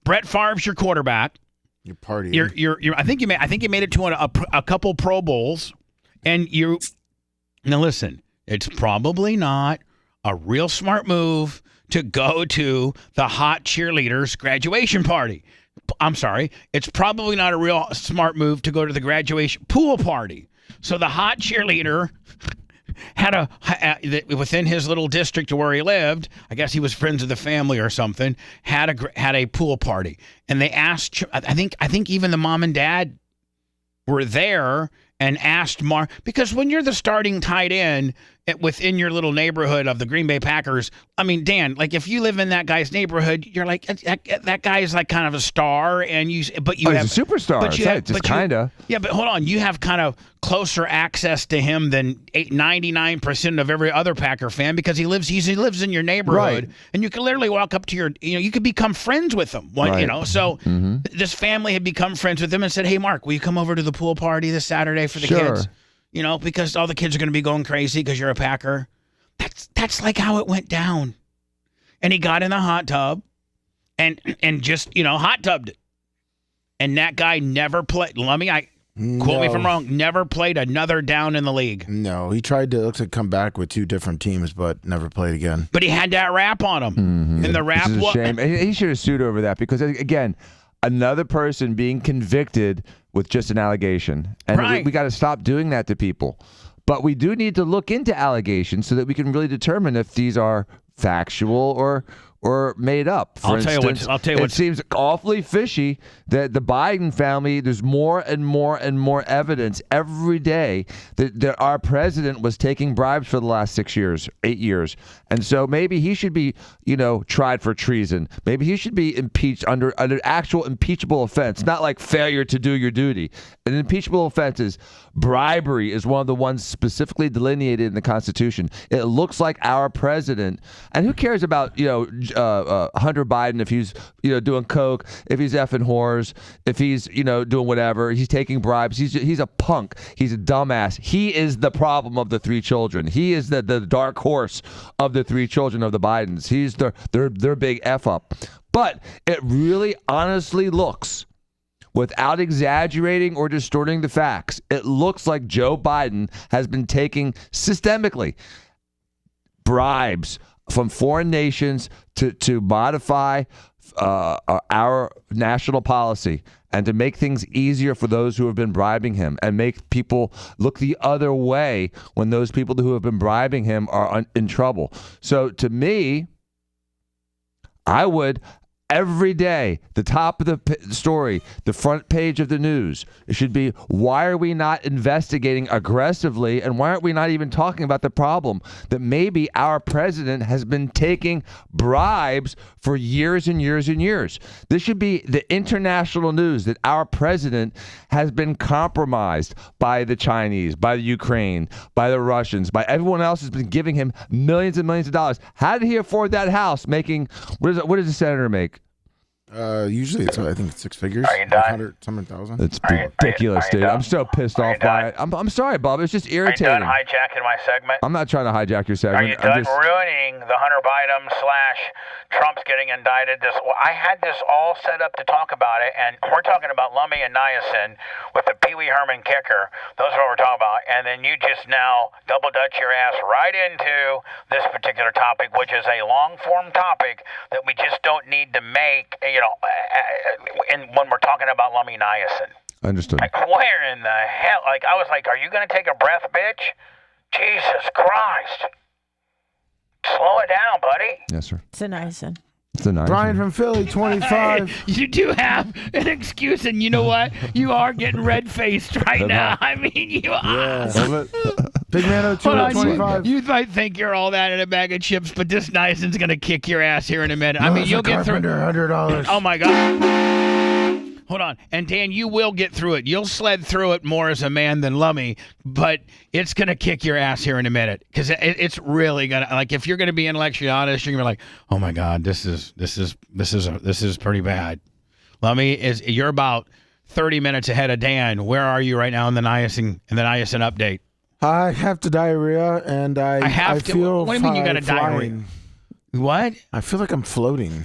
Brett Favre's your quarterback. You're partying. I think you made it to a couple Pro Bowls, and now listen. It's probably not a real smart move to go to the hot cheerleaders' graduation party. I'm sorry. It's probably not a real smart move to go to the graduation pool party. So the hot cheerleader had within his little district where he lived, I guess he was friends of the family or something, had a pool party. And they asked, I think even the mom and dad were there and asked Mark, because when you're the starting tight end within your little neighborhood of the Green Bay Packers, Dan, like if you live in that guy's neighborhood, you're like that guy is like kind of a star, and he's a superstar. Just kind of. Yeah, but hold on, you have kind of closer access to him than 99% of every other Packer fan because he lives in your neighborhood, right. And you can literally walk up to you could become friends with him. Right. So this family had become friends with him and said, "Hey, Mark, will you come over to the pool party this Saturday for the kids?" Because all the kids are going to be going crazy because you're a Packer. That's like how it went down. And he got in the hot tub and just, hot tubbed it. And that guy never played. Quote me if I'm wrong, never played another down in the league. No, he tried to come back with 2 different teams, but never played again. But he had that rap on him. And the rap was a shame. He should have sued over that because, again, another person being convicted with just an allegation. And right. we got to stop doing that to people. But we do need to look into allegations so that we can really determine if these are factual or made up. For instance, I'll tell you what. It seems awfully fishy that the Biden family, there's more and more and more evidence every day that our president was taking bribes for the last 8 years. And so maybe he should be, tried for treason. Maybe he should be impeached under an actual impeachable offense, not like failure to do your duty. An impeachable offense is bribery is one of the ones specifically delineated in the Constitution. It looks like our president, and who cares about, Hunter Biden if he's, doing coke, if he's effing whores, if he's, doing whatever, he's taking bribes. He's a punk. He's a dumbass. He is the problem of the 3 children. He is the dark horse of the 3 children of the Bidens. He's their big F up. But it really honestly looks, without exaggerating or distorting the facts, it looks like Joe Biden has been taking systemically bribes from foreign nations to modify our national policy and to make things easier for those who have been bribing him and make people look the other way when those people who have been bribing him are in trouble. So to me, I would... Every day, the top of the story, the front page of the news, it should be, why are we not investigating aggressively, and why aren't we not even talking about the problem that maybe our president has been taking bribes for years and years and years? This should be the international news that our president has been compromised by the Chinese, by the Ukraine, by the Russians, by everyone else has been giving him millions and millions of dollars. How did he afford that house making, what does the senator make? Usually I think it's 6 figures. Are you done? 100,000. It's ridiculous, dude. I'm so pissed off by it. I'm sorry, Bob. It's just irritating. Are you done hijacking my segment? I'm not trying to hijack your segment. Are you done ruining the Hunter Biden / Trump's getting indicted? I had this all set up to talk about it, and we're talking about Lummi and Niacin with the Pee Wee Herman kicker. Those are what we're talking about. And then you just now double dutch your ass right into this particular topic, which is a long-form topic that we just don't need to make, when we're talking about Lummi Niacin. Understood. Like, where in the hell? Like, I was like, are you going to take a breath, bitch? Jesus Christ. Slow it down, buddy. Yes, sir. It's a niacin. It's a niacin. Brian from Philly, 25. Hey, you do have an excuse, and you know what? You are getting red-faced right now. I mean, you are. Yeah. Big Man 02, 25. You might think you're all that in a bag of chips, but this niacin's going to kick your ass here in a minute. I mean, you'll get through. $100. Oh, my God. Hold on. And, Dan, you will get through it. You'll sled through it more as a man than Lummi, but it's going to kick your ass here in a minute because it's really going to, like, if you're going to be intellectually honest, you're going to be like, oh, my God, this is pretty bad. Lummi, you're about 30 minutes ahead of Dan. Where are you right now in the niacin update? I have to diarrhea, and I feel. What do you mean you got a diarrhea? What? I feel like I'm floating.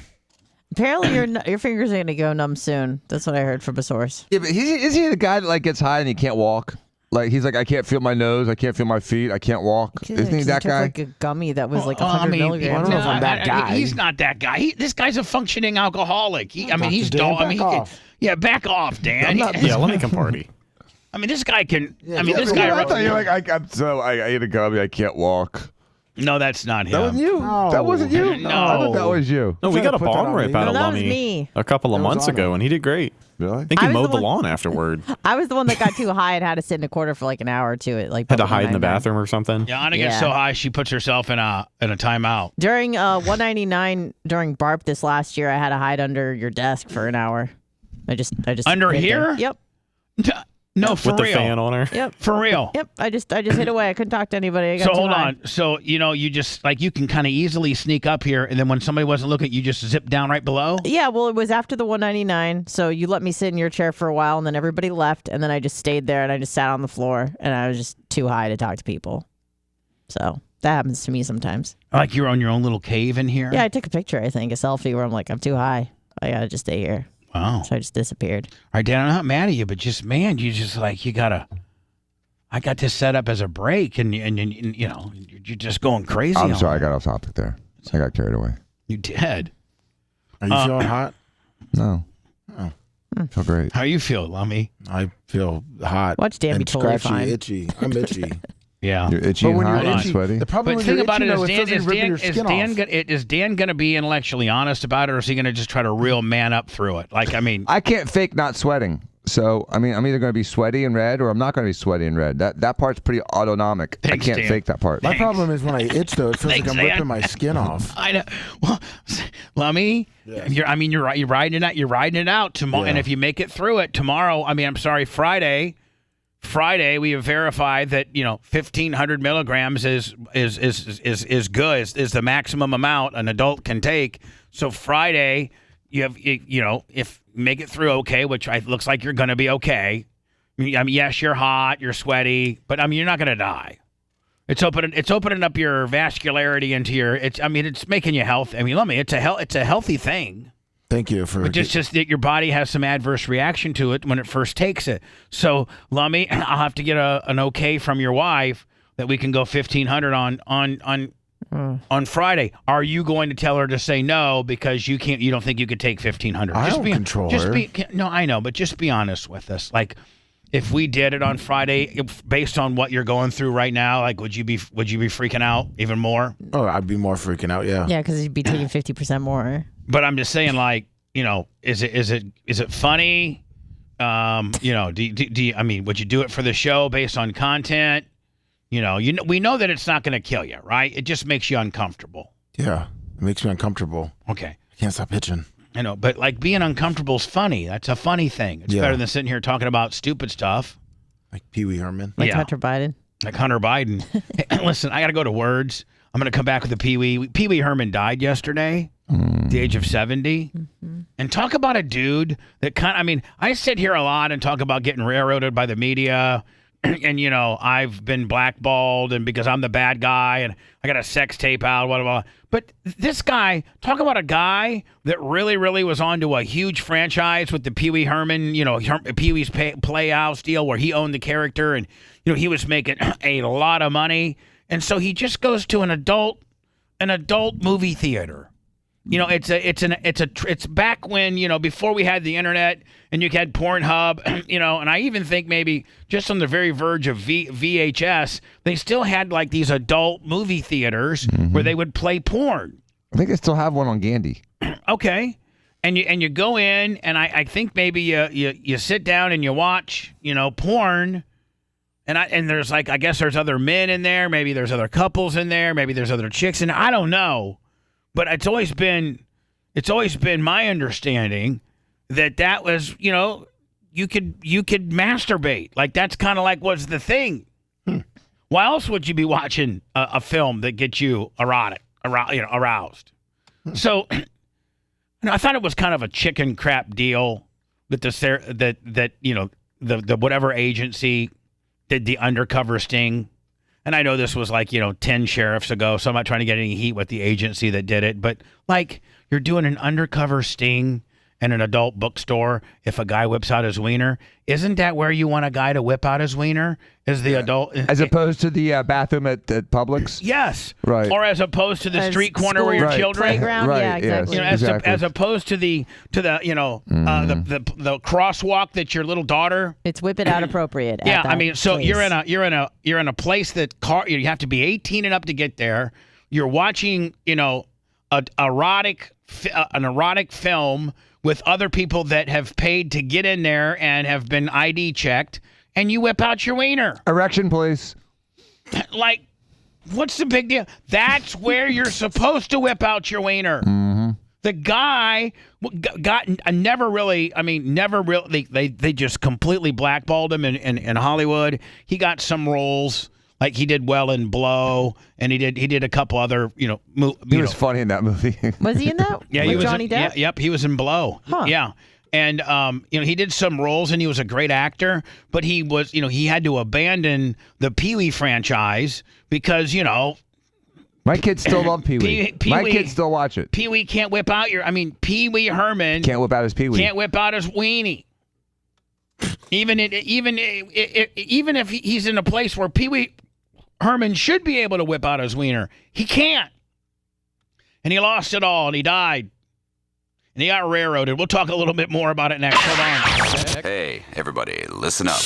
Apparently, your fingers are going to go numb soon. That's what I heard from a source. Yeah, but is he the guy that gets high and he can't walk? Like, he's like, I can't feel my nose, I can't feel my feet, I can't walk. Isn't he that guy? Like a gummy that was like 100 milligrams. I don't know if I'm that guy. He's not that guy. This guy's a functioning alcoholic. He's dull. Back off. Back off, Dan. Let me come party. I mean, this guy can. Yeah, this guy. I thought you were like, I ate a gummy, I can't walk. No, that's not him. That wasn't you. No. That wasn't you. No. I thought that was you. No, we got a bong rip out of that was Lummi me. a couple of months on ago, him. and he did great. Really? I think he I was mowed the the one- lawn afterward. I was the one that got too high and had to sit in a corner for like an hour or two. Had to hide in the bathroom or something. Yeah, Anna gets so high she puts herself in a timeout. During 199 during BARP this last year, I had to hide under your desk for an hour. I just Under hid here? there. Yep. No, for With the real. fan on her. Yep. For real. Yep. I just hid away. I couldn't talk to anybody. I got So too hold high. on. So you just like you can kind of easily sneak up here, and then when somebody wasn't looking, you just zip down right below. Yeah, well, it was after the 199, so you let me sit in your chair for a while, and then everybody left, and then I just stayed there, and I just sat on the floor, and I was just too high to talk to people. So that happens to me sometimes. Like you're on your own little cave in here. Yeah, I took a picture, I think, a selfie where I'm like, I'm too high. I gotta just stay here. Wow. So I just disappeared. All right, Dan, I'm not mad at you, but just man, you just like I got this set up as a break, and you're just going crazy. I'm sorry, I got off topic there. I got carried away. You did. Are you feeling hot? No. Oh. Feel great. How you feel, Lummi? I feel hot. Watch Dan be and totally scratchy, fine. itchy. I'm itchy. Yeah. You're itchy and when hot you're and itchy, sweaty. the problem But when think you're about itchy, it, though, is feels like ripping your skin off. is Dan going to be intellectually honest about it, or is he going to just try to real man up through it? Like, I mean, I can't fake not sweating. So, I mean, I'm either going to be sweaty and red or I'm not going to be sweaty and red. That part's pretty autonomic. Thanks, I can't Dan. fake that part. My problem is when I itch, though, it feels Thanks, like I'm Dan. ripping my skin off. I know. Well, Lummy, you're riding it out. You're riding it out tomorrow, and if you make it through it tomorrow, Friday. Friday, we have verified that 1,500 milligrams is good. Is the maximum amount an adult can take. So Friday, you have if make it through okay, which looks like you're going to be okay. I mean, yes, you're hot, you're sweaty, but I mean, you're not going to die. It's opening up your vascularity into your. It's making you healthy. I mean, let me. It's a healthy thing. Thank you for. But it's just that your body has some adverse reaction to it when it first takes it. So, Lummy, I'll have to get an okay from your wife that we can go 1,500 on Friday. Are you going to tell her to say no because you can't? You don't think you could take 1,500? I don't control her. No, I know, but just be honest with us. Like, if we did it on Friday, based on what you're going through right now, like, would you be freaking out even more? Oh, I'd be more freaking out. Yeah. Yeah, because you'd be taking 50% more. But I'm just saying, like, is it funny? Do you, would you do it for the show based on content? We know that it's not going to kill you, right? It just makes you uncomfortable. Yeah, it makes me uncomfortable. Okay. I can't stop itching. I know, but like being uncomfortable is funny. That's a funny thing. It's better than sitting here talking about stupid stuff. Like Pee Wee Herman. Like Hunter Biden. Like Hunter Biden. Hey, listen, I got to go to words. I'm going to come back with the Pee Wee. Pee Wee Herman died yesterday, at the age of 70. Mm-hmm. And talk about a dude that I sit here a lot and talk about getting railroaded by the media. And, I've been blackballed and because I'm the bad guy and I got a sex tape out, blah, blah, blah. But this guy, talk about a guy that really, really was onto a huge franchise with the Pee Wee Herman, Pee Wee's Playhouse deal where he owned the character and, he was making a lot of money. And so he just goes to an adult movie theater. It's back when, before we had the internet and you had Pornhub, and I even think maybe just on the very verge of VHS, they still had like these adult movie theaters where they would play porn. I think they still have one on Gandy. Okay. And you go in and I think maybe you sit down and you watch, porn. And there's I guess there's other men in there. Maybe there's other couples in there. Maybe there's other chicks in there. I don't know. But it's always been my understanding that was, you could masturbate. Like that's kind of like what's the thing. Why else would you be watching a film that gets you aroused? So I thought it was kind of a chicken crap deal that the whatever agency did the undercover sting. And I know this was 10 sheriffs ago, so I'm not trying to get any heat with the agency that did it. But, you're doing an undercover sting in an adult bookstore if a guy whips out his wiener. Isn't that where you want a guy to whip out his wiener? Is the adult... As opposed to the bathroom at Publix? Yes. Right. Or as opposed to the street corner where your children... Playground, right, yeah, exactly. Yes, as opposed to the crosswalk that your little daughter... It's whip it out appropriate. Yeah, so place. you're in a place that you have to be 18 and up to get there. You're watching, an erotic film with other people that have paid to get in there and have been ID checked, and you whip out your wiener. Erection, please. What's the big deal? That's where you're supposed to whip out your wiener. Mm-hmm. The guy never really, they just completely blackballed him in Hollywood. He got some roles. Like he did well in Blow, and he did a couple other, He was funny in that movie. Was he in that? Yeah, With Johnny Depp? Yep, he was in Blow. Huh. Yeah. And he did some roles and he was a great actor, but he was, he had to abandon the Pee Wee franchise because, My kids still love Pee Wee. My kids still watch it. Pee Wee can't whip out Pee Wee Herman can't whip out his Pee Wee. Can't whip out his weenie. Even if he's in a place where Pee Wee Herman should be able to whip out his wiener, he can't. And he lost it all and he died. And he got railroaded. We'll talk a little bit more about it next. Hold on. Hey, everybody. everybody, listen up.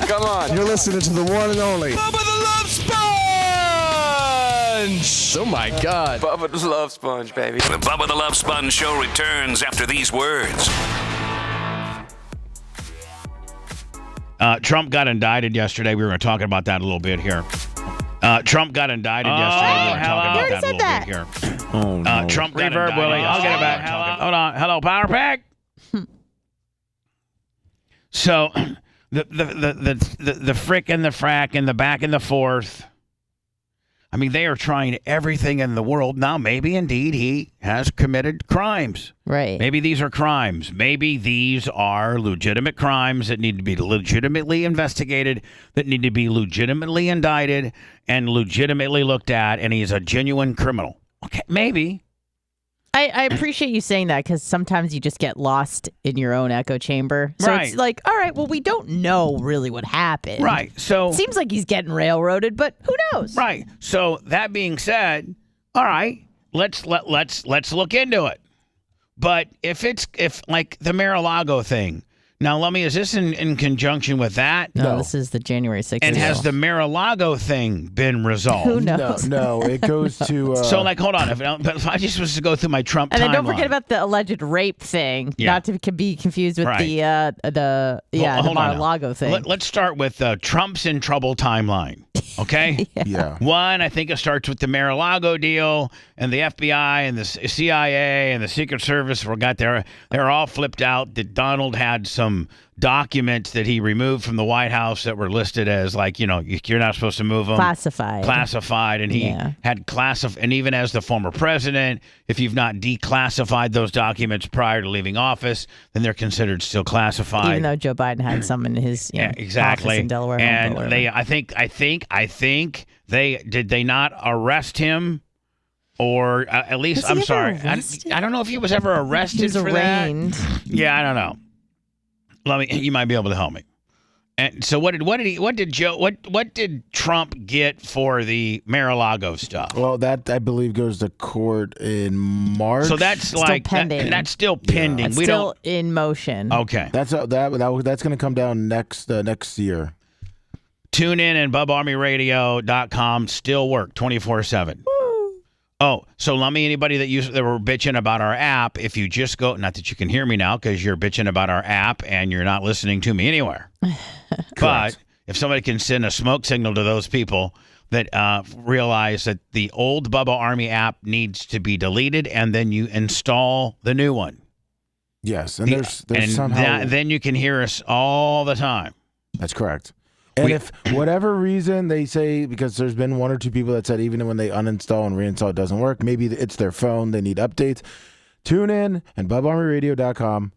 Come on. You're listening to the one and only Bubba the Love Sponge! Oh, my God. Bubba the Love Sponge, baby. The Bubba the Love Sponge show returns after these words. Trump got indicted yesterday. We were talking about that a little bit here. Trump got indicted yesterday. We were talking about that a little bit here. Oh, no. Trump got indicted. Willie. I'll get it back. Hold on. Hello, Power Pack. So, the frick and the frack and the back and the forth. I mean, they are trying everything in the world. Now, maybe indeed he has committed crimes. Right. Maybe these are crimes. Maybe these are legitimate crimes that need to be legitimately investigated, that need to be legitimately indicted and legitimately looked at, and he's a genuine criminal. Okay, maybe. I appreciate you saying that because sometimes you just get lost in your own echo chamber. So Right. it's like, all right, well, we don't know really what happened. Right. So seems like he's getting railroaded, but who knows? Right. So that being said, all right, let's look into it. But if like the Mar-a-Lago thing. Now, Lummy, is this in conjunction with that? No, this is the January 6th. And has the Mar-a-Lago thing been resolved? Who knows? No, it goes to. So, like, hold on. If I just was to go through my Trump and then don't timeline. forget about the alleged rape thing. Yeah. Not to be confused with Right. the Hold on now. Mar-a-Lago thing. Let's start with Trump's in trouble timeline. Okay? Yeah. One, I think it starts with the Mar-a-Lago deal, and the FBI and the CIA and the Secret Service they're all flipped out that Donald had some documents that he removed from the White House that were listed as, like, you know, you're not supposed to move them. Classified, and he had classified, and even as the former president, if you've not declassified those documents prior to leaving office, then they're considered still classified. Even though Joe Biden had some in his exactly office in Delaware. And they, I think they did they not arrest him, or at least Was he I'm ever sorry, arrested? I don't know if he was ever arrested He was for arraigned. that. Yeah, I don't know. You might be able to help me. And so what did Trump get for the Mar-a-Lago stuff? Well, that I believe goes to court in March. So that's Still like pending. that's still pending. It's We still don't. in motion. Okay. That's going to come down next year. Tune in and BubbaArmyRadio.com still work 24/7. Oh, so Lummy, anybody that were bitching about our app, if you just go, not that you can hear me now because you're bitching about our app and you're not listening to me anywhere. But if somebody can send a smoke signal to those people that realize that the old Bubba Army app needs to be deleted and then you install the new one. Yes, and there's somehow then you can hear us all the time. That's correct. And if whatever reason they say, because there's been one or two people that said even when they uninstall and reinstall it doesn't work, maybe it's their phone, they need updates. Tune in and BubbaArmyRadio.com.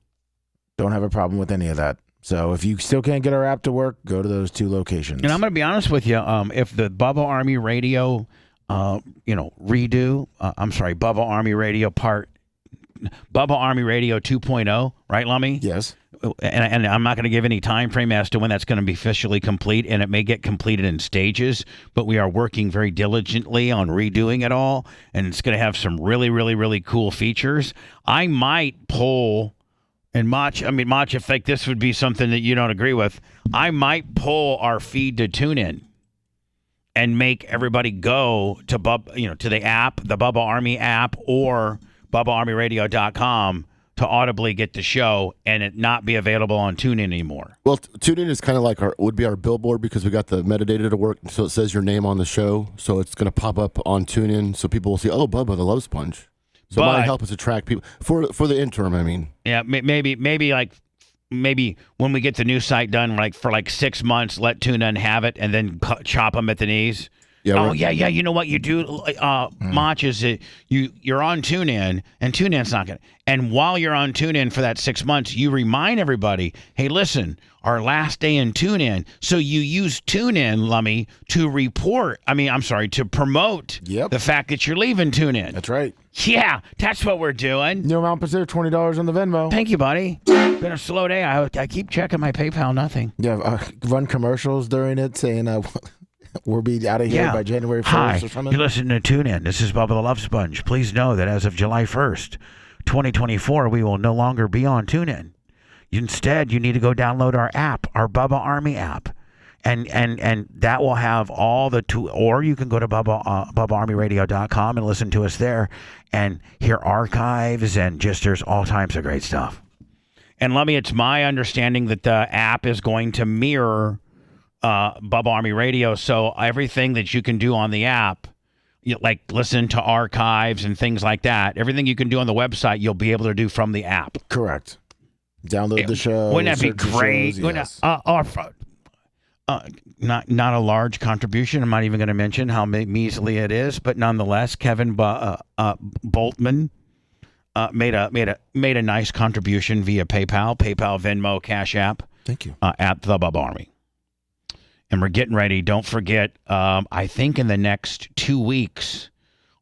Don't have a problem with any of that. So if you still can't get our app to work, go to those two locations. And I'm going to be honest with you. If the Bubba Army Radio, redo, Bubba Army Radio Bubba Army Radio 2.0, right, Lummy? Yes. And I'm not going to give any time frame as to when that's going to be officially complete, and it may get completed in stages, but we are working very diligently on redoing it all, and it's going to have some really, really, really cool features. I might pull, and Mach, if like this would be something that you don't agree with, I might pull our feed to TuneIn and make everybody go to to the app, the Bubba Army app, or BubbaArmyRadio.com to audibly get the show and it not be available on TuneIn anymore. Well, TuneIn is kind of like would be our billboard because we got the metadata to work, so it says your name on the show, so it's going to pop up on TuneIn, so people will see, oh, Bubba the Love Sponge. So it might help us attract people for the interim. I mean, yeah, maybe when we get the new site done, like for 6 months, let TuneIn have it and then chop them at the knees. Yeah, yeah. You know what you do, Mach, is that you're on TuneIn, and TuneIn's not going to. And while you're on TuneIn for that 6 months, you remind everybody, hey, listen, our last day in TuneIn. So you use TuneIn, Lummy, to promote the fact that you're leaving TuneIn. That's right. Yeah, that's what we're doing. New amount per $20 on the Venmo. Thank you, buddy. Been a slow day. I keep checking my PayPal. Nothing. Yeah, run commercials during it saying we'll be out of here by January 1st Hi, or something. you're listening to TuneIn. This is Bubba the Love Sponge. Please know that as of July 1st, 2024, we will no longer be on TuneIn. Instead, you need to go download our app, our Bubba Army app. And that will have all the or you can go to BubbaArmyRadio.com and listen to us there and hear archives and just there's all types of great stuff. And Lummy, it's my understanding that the app is going to mirror Bubba Army Radio, so everything that you can do on the app, like listen to archives and things like that, everything you can do on the website, you'll be able to do from the app. Correct. Download the show. Wouldn't that be great? Shows, yes. Not a large contribution. I'm not even going to mention how measly it is, but nonetheless, Kevin Boltman made a nice contribution via PayPal, Venmo, Cash App. Thank you. At the Bubba Army. And we're getting ready. Don't forget, I think in the next 2 weeks,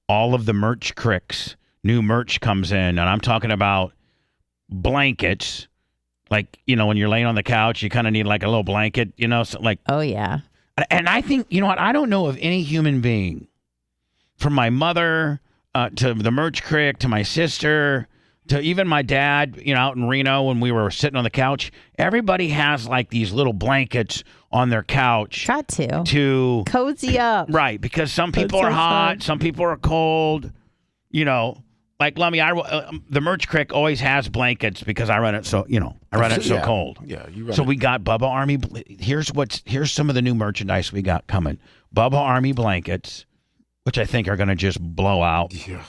all of the merch cricks, new merch comes in. And I'm talking about blankets. Like, when you're laying on the couch, you kind of need like a little blanket, so like. Oh, yeah. And I think, you know what? I don't know of any human being, from my mother to the merch crick to my sister to even my dad, out in Reno when we were sitting on the couch. Everybody has like these little blankets on their couch. Try to cozy up. Right, because some people are hot, some people are cold. Like Lummy, the merch crick always has blankets because I run it so cold. Yeah, you run So it. we got Bubba Army. Here's some of the new merchandise we got coming. Bubba Army blankets, which I think are going to just blow out. Yeah.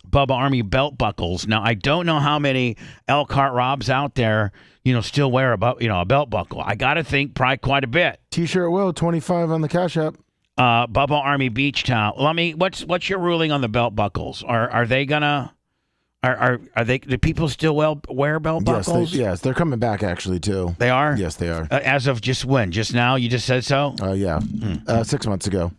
Bubba Army belt buckles. Now I don't know how many Elkhart Robs out there, still wear a belt buckle. I got to think probably quite a bit. T-shirt will $25 on the Cash App. Bubba Army beach towel. Lummy, what's your ruling on the belt buckles? Are they gonna? Are they? Do people still wear belt buckles? Yes, they're coming back actually too. They are. Yes, they are. As of just when? Just now? You just said so? Yeah. 6 months ago.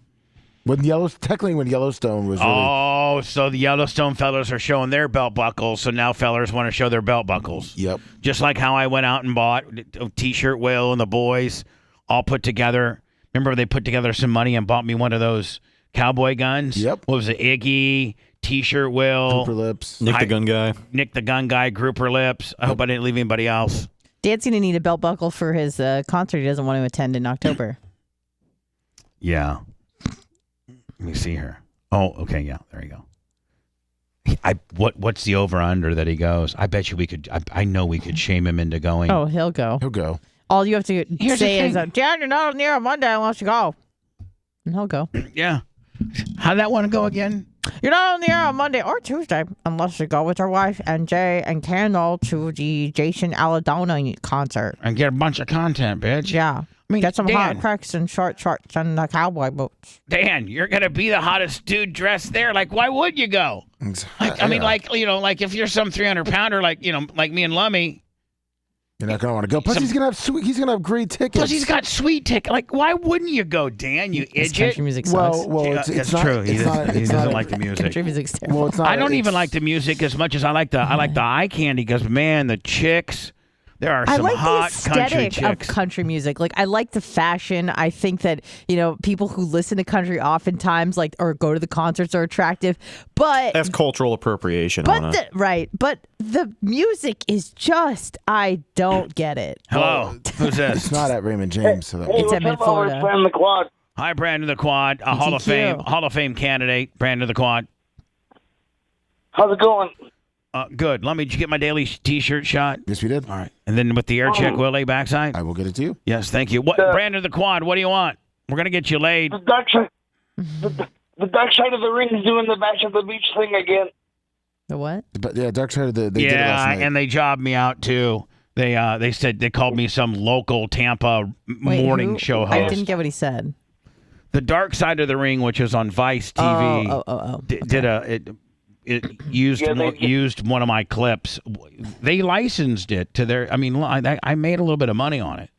When Yellowstone was really... Oh, so the Yellowstone fellas are showing their belt buckles, so now fellas want to show their belt buckles. Yep. Just like how I went out and bought a T-shirt, Will and the boys all put together. Remember they put together some money and bought me one of those cowboy guns? Yep. What was it? Iggy, T-shirt, Will. Grouper Lips. Nick the Gun Guy. Grouper Lips. I hope I didn't leave anybody else. Dad's going to need a belt buckle for his concert he doesn't want to attend in October. Yeah. Let me see here. Oh, okay, yeah, there you go. What's the over-under that he goes? I bet you we could, I know we could shame him into going. Oh, he'll go. He'll go. All you have to say is, thing. Dad, you're not near on Monday unless you go. And he'll go. Yeah. How'd that one go again? You're not on the air on Monday or Tuesday unless you go with your wife and Jay and Kendall to the Jason Aladona concert. And get a bunch of content, bitch. Yeah. I mean, get some Dan, hot cracks and short shorts and cowboy boots. Dan, you're going to be the hottest dude dressed there. Like, why would you go? Like, I mean, like if you're some 300-pounder, like me and Lummy. You're not gonna want to go. Plus, he's gonna have great tickets. Plus, he's got sweet tickets. Like, why wouldn't you go, Dan? You idiot. Country music sucks. Well, it's not true. He doesn't like the music. Country music's terrible. Well, it's not. I don't even like the music as much as I like the eye candy. Because man, the chicks. There are some hot country aesthetic chicks. Of country music. Like, I like the fashion. I think that, people who listen to country oftentimes or go to the concerts are attractive. But that's cultural appropriation. But the music is just, I don't get it. Hello, who's this? It's not at Raymond James. So it's at Mid-Florida. Brandon the Quad. Hi, Brandon the Quad, a Hall of Fame candidate. Brandon the Quad. How's it going? Good. Did you get my daily T-shirt shot? Yes, we did. All right. And then with the air check, Willie, backside? I will get it to you. Yes, thank you. Brandon the Quad, what do you want? We're going to get you laid. The dark side of the ring is doing the back of the beach thing again. The what? Dark Side of the... They did it last night. And they jobbed me out, too. They said they called me some local Tampa morning show host. I didn't get what he said. The Dark Side of the Ring, which is on Vice TV, It used one of my clips. They licensed it to their. I mean, I made a little bit of money on it,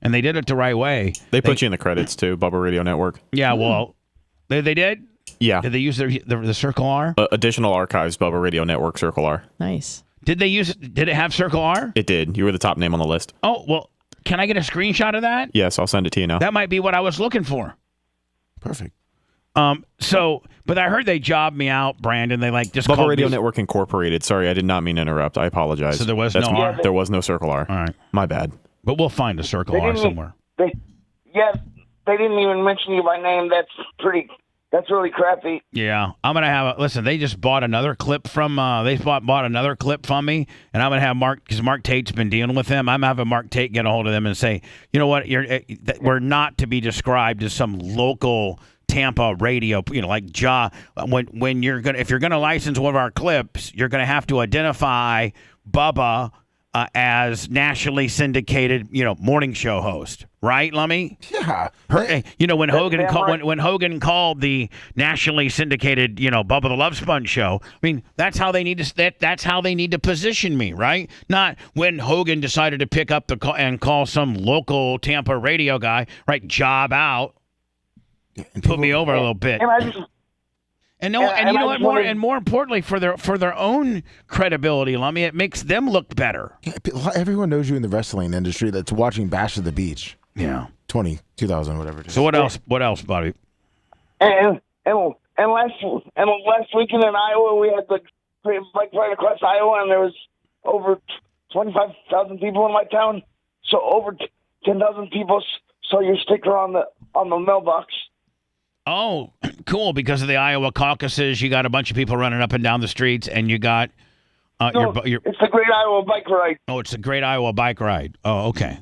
and they did it the right way. They put you in the credits too, Bubba Radio Network. Yeah, well, they did. Yeah. Did they use the Circle R? Additional archives, Bubba Radio Network, Circle R. Nice. Did they use it? Did it have Circle R? It did. You were the top name on the list. Oh well, can I get a screenshot of that? Yes, I'll send it to you now. That might be what I was looking for. Perfect. But I heard they jobbed me out, Brandon. They just Bubba called Radio me. Network Incorporated. Sorry, I did not mean to interrupt. I apologize. So there was no R? There was no Circle R. All right. My bad. But we'll find a Circle R somewhere. They didn't even mention you by name. That's really crappy. Yeah, I'm gonna have listen. They just bought another clip from. They bought another clip from me, and I'm gonna have Mark because Mark Tate's been dealing with them. I'm having Mark Tate get a hold of them and say, you know what, we're not to be described as some local Tampa radio. Like when if you're gonna license one of our clips, you're gonna have to identify Bubba as nationally syndicated, morning show host, right, Lummy? Yeah. When Hogan called the nationally syndicated, Bubba the Love Sponge show. I mean, that's how they need to. That's how they need to position me, right? Not when Hogan decided to pick up the call and call some local Tampa radio guy, right? Job out, and put me over a little bit. And you know what? More importantly, for their own credibility, Lummy, it makes them look better. Yeah, everyone knows you in the wrestling industry that's watching Bash at the Beach. Yeah, 2000, whatever it is. So what else? What else, buddy? And last weekend in Iowa, we had the bike ride across Iowa, and there was over 25,000 people in my town. So over 10,000 people saw your sticker on the mailbox. Oh, cool! Because of the Iowa caucuses, you got a bunch of people running up and down the streets, and you got your. It's the Great Iowa Bike Ride. Oh, it's the Great Iowa Bike Ride. Oh, okay.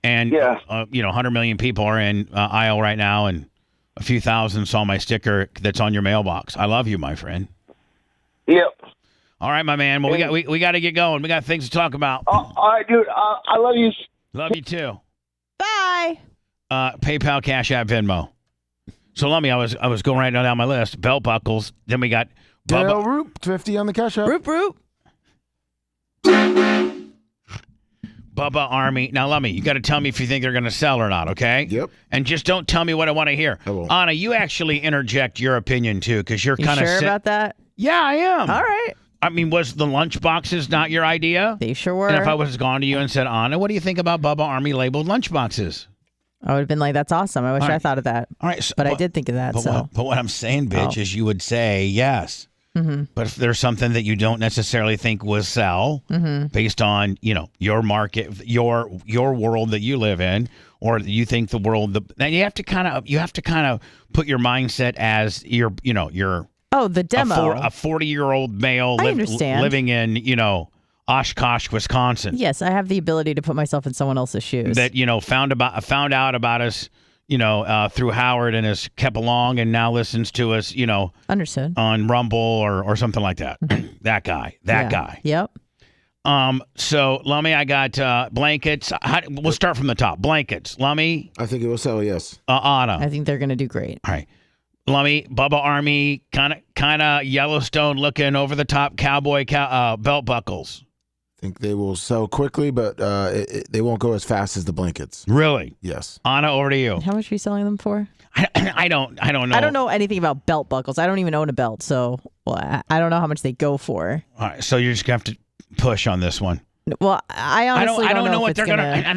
And 100 million people are in Iowa right now, and a few thousand saw my sticker that's on your mailbox. I love you, my friend. Yep. All right, my man. Well, we got to get going. We got things to talk about. All right, dude. I love you. Love you too. Bye. PayPal, Cash App, Venmo. So, Lummy, I was going right down my list. Belt buckles. Then we got Bubba. Roop, 50 on the Cash App. Roop. Bubba Army. Now, Lummy, you got to tell me if you think they're going to sell or not, okay? Yep. And just don't tell me what I want to hear. I won't. Anna, you actually interject your opinion, too, because you're kind of sure about that? Yeah, I am. All right. I mean, was the lunch boxes not your idea? They sure were. And if I was gone to you and said, Anna, what do you think about Bubba Army labeled lunch boxes? I would have been like, that's awesome. I wish I thought of that. All right. But I did think of that. But what I'm saying, bitch, is you would say yes. Mm-hmm. But if there's something that you don't necessarily think will sell based on, your market, your world that you live in, or you think the world, then you have to kind of put your mindset as your the demo. A 40-year-old male living in, Oshkosh, Wisconsin. Yes, I have the ability to put myself in someone else's shoes. That found out about us, through Howard and has kept along and now listens to us, understood on Rumble or something like that. That guy. Yep. So Lummy, I got blankets. We'll start from the top. Blankets, Lummy. I think it will sell. Yes. Anna. I think they're going to do great. All right. Lummy, Bubba Army, kind of Yellowstone looking, over the top cowboy belt buckles. I think they will sell quickly, but they won't go as fast as the blankets. Really? Yes. Anna, over to you. How much are you selling them for? I don't know. I don't know anything about belt buckles. I don't even own a belt, so I don't know how much they go for. All right, so you're just gonna have to push on this one. Well, I honestly don't know if what it's they're gonna. I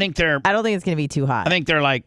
don't think it's gonna be too high. I think they're like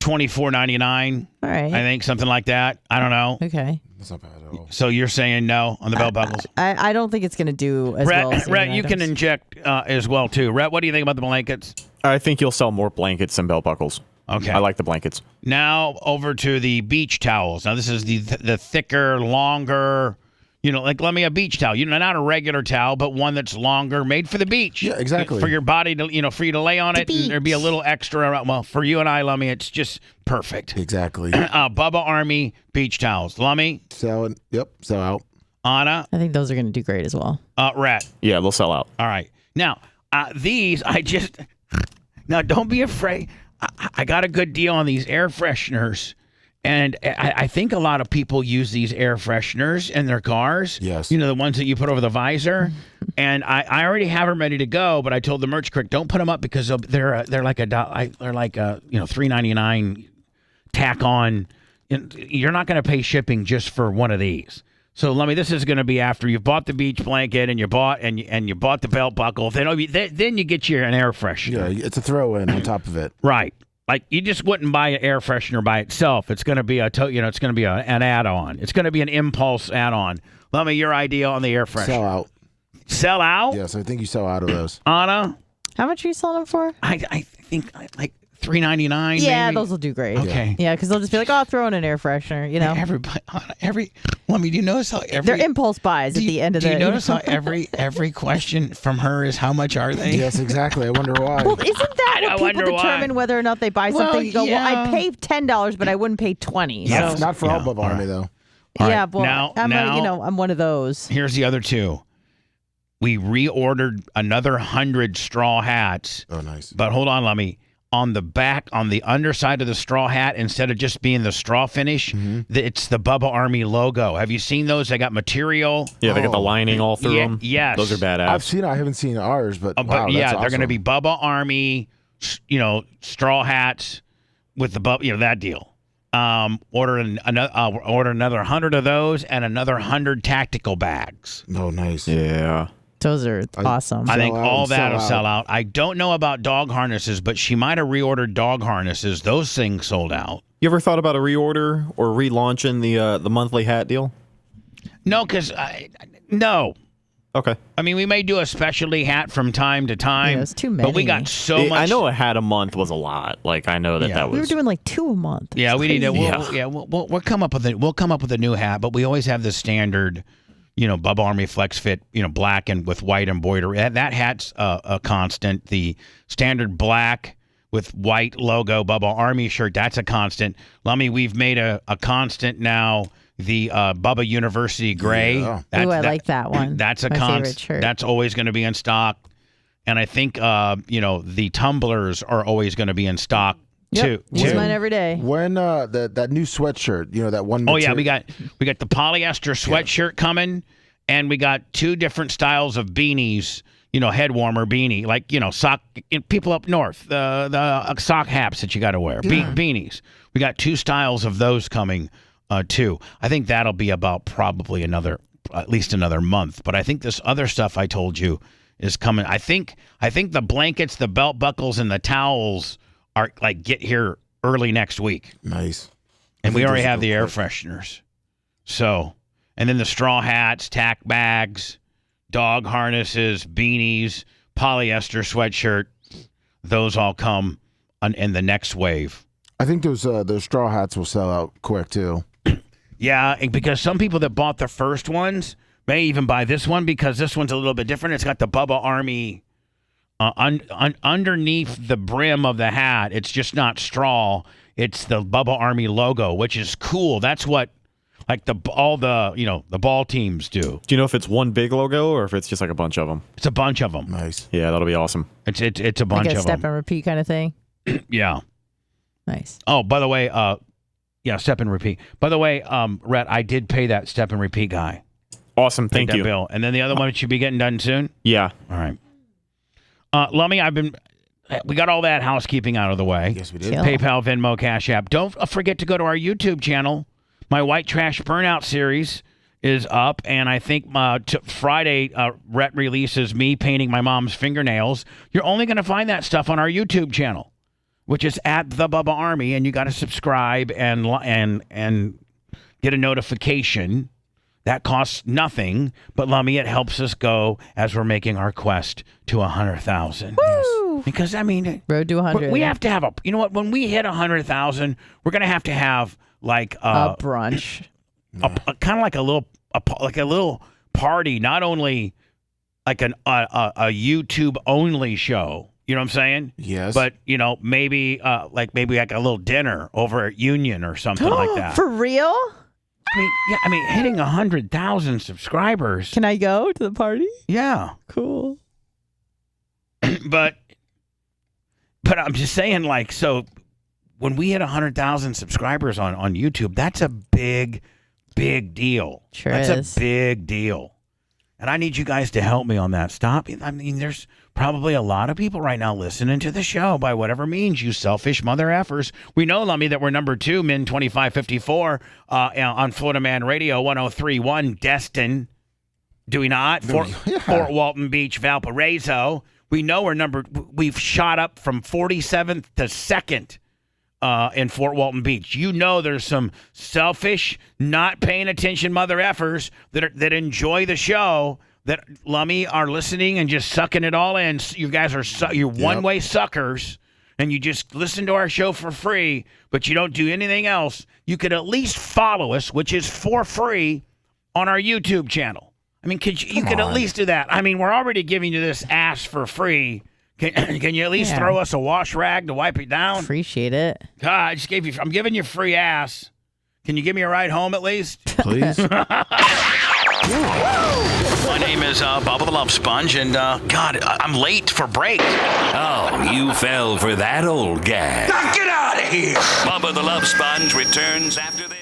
$24.99. All right. I think something like that. I don't know. Okay. That's not bad at all. So you're saying no on the belt buckles? I don't think it's going to do as well as Rhett, you can inject as well, too. Rhett, what do you think about the blankets? I think you'll sell more blankets than belt buckles. Okay. I like the blankets. Now over to the beach towels. Now this is the thicker, longer, like let me a beach towel. Not a regular towel, but one that's longer, made for the beach. Yeah, exactly. For your body to, for you to lay on it, and there'd be a little extra around. Well, for you and I, Lummy, it's just perfect. Exactly. Bubba Army beach towels. Lummy? Sell it. Yep, sell out. Anna? I think those are going to do great as well. Rhett? Yeah, they'll sell out. All right. Now, these, now don't be afraid. I got a good deal on these air fresheners. And I think a lot of people use these air fresheners in their cars. Yes. The ones that you put over the visor. And I already have them ready to go, but I told the merch crick, don't put them up because they're like $3.99 tack on. You're not going to pay shipping just for one of these. So, Lummy, this is going to be after you bought the beach blanket and you bought the belt buckle. Then you get you an air freshener. Yeah, it's a throw in on top of it. Right. like you just wouldn't buy an air freshener by itself. It's going to be it's going to be an add-on. It's going to be an impulse add-on. Let me your idea on the air freshener. Sell out. Sell out? Yes, I think you sell out of those. Anna? How much are you selling them for? I think like $3.99. Yeah, maybe? those will do great. Okay. Yeah, because they'll just be like, "Oh, I'll throw in an air freshener." You know, Let me. Do you notice how they're impulse buys at the end of the. Do you notice how every question from her is how much are they? Yes, exactly. I wonder why. Well, isn't that what people determine whether or not they buy something? Well, You go, yeah. well, I pay $10, but I wouldn't pay $20. Yeah. So. Not for all Bubba Army though. All Yeah, right, well, I'm one of those. Here's the other two. We reordered another 100 straw hats. Oh, nice. But hold on, let me. On the back, on the underside of the straw hat, instead of just being the straw finish, it's the Bubba Army logo. Have you seen those? They got material. Yeah, they got the lining all through them. Yes. Those are badass. I've seen it. I haven't seen ours, but wow, yeah, that's they're going to awesome. be Bubba Army, straw hats with the Bubba, that deal. Order another 100 of those and another 100 tactical bags. Oh, nice. Yeah. Those are awesome. I think all that will sell out. I don't know about dog harnesses, but she might have reordered dog harnesses. Those things sold out. You ever thought about a reorder or relaunching the monthly hat deal? No, because no. Okay. I mean, we may do a specialty hat from time to time. Yeah, it's too But we many. got so much. I know a hat a month was a lot. Like I know that We were was. doing like 2 a month. Yeah, It's we need to. crazy. We'll come up with a new hat, but we always have the standard. Bubba Army Flex Fit, black and with white embroidery. That hat's a constant. The standard black with white logo Bubba Army shirt, that's a constant. Lummy, we've made a constant now. The Bubba University Gray. Yeah. Ooh, I like that one. That's a My favorite constant. shirt. That's always going to be in stock. And I think, the tumblers are always going to be in stock. Yep. Use mine every day. When that new sweatshirt, that one. Oh yeah, we got the polyester sweatshirt coming, and we got 2 different styles of beanies. Head warmer beanie, like sock. People up north, the sock hats that you got to wear, beanies. We got 2 styles of those coming too. I think that'll be about probably at least another month. But I think this other stuff I told you is coming. I think the blankets, the belt buckles, and the towels are get here early next week. Nice. And we already have the air fresheners. So, and then the straw hats, tack bags, dog harnesses, beanies, polyester sweatshirt, those all come in the next wave. I think those straw hats will sell out quick too. Yeah, because some people that bought the first ones may even buy this one because this one's a little bit different. It's got the Bubba Army underneath the brim of the hat. It's just not straw. It's the Bubba Army logo, which is cool. That's what all the ball teams do. Do you know if it's one big logo or if it's just like a bunch of them? It's a bunch of them. Nice. Yeah, that'll be awesome. It's a bunch Like a of step them. and repeat kind of thing. Yeah. Nice. Oh, by the way, step and repeat. By the way, Rhett, I did pay that step and repeat guy. Awesome, Paid thank that you. bill. And then the other one should be getting done soon. Yeah. All right. Lummy, we got all that housekeeping out of the way. Yes, we did. Chill. PayPal, Venmo, Cash App. Don't forget to go to our YouTube channel. My White Trash Burnout series is up, and I think Friday, Rhett releases me painting my mom's fingernails. You're only going to find that stuff on our YouTube channel, which is at the Bubba Army, and you got to subscribe and get a notification. That costs nothing, but Lummy, it helps us go as we're making our quest to 100,000. Woo! Because Road to 100. we have to have when we hit 100,000, we're gonna have to have like a brunch, kind of like a little party, not only like a YouTube only show. You know what I'm saying? Yes. But maybe like a little dinner over at Union or something like that. For real? I mean, hitting 100,000 subscribers. Can I go to the party? Yeah. Cool. But I'm just saying, so when we hit 100,000 subscribers on YouTube, that's a big deal. Sure that's is. a big deal. And I need you guys to help me on that. Stop. I mean, there's probably a lot of people right now listening to the show by whatever means, you selfish mother effers. We know, Lummy, that we're number 2, Min 2554, on Florida Man Radio 103.1, Destin. Do we not? Fort Walton Beach, Valparaiso. We know we've shot up from 47th to 2nd in Fort Walton Beach. You know there's some selfish, not paying attention mother effers that enjoy the show, that, Lummy, are listening and just sucking it all in. You guys are you're one-way suckers, and you just listen to our show for free, but you don't do anything else. You could at least follow us, which is for free, on our YouTube channel. I mean, you could at least do that. I mean, we're already giving you this ass for free. Can you at least throw us a wash rag to wipe it down? Appreciate it. God, I just gave you. I'm giving you free ass. Can you give me a ride home at least, please? My name is Bubba the Love Sponge, and God, I'm late for break. Oh, you fell for that old gag. Now get out of here! Bubba the Love Sponge returns after the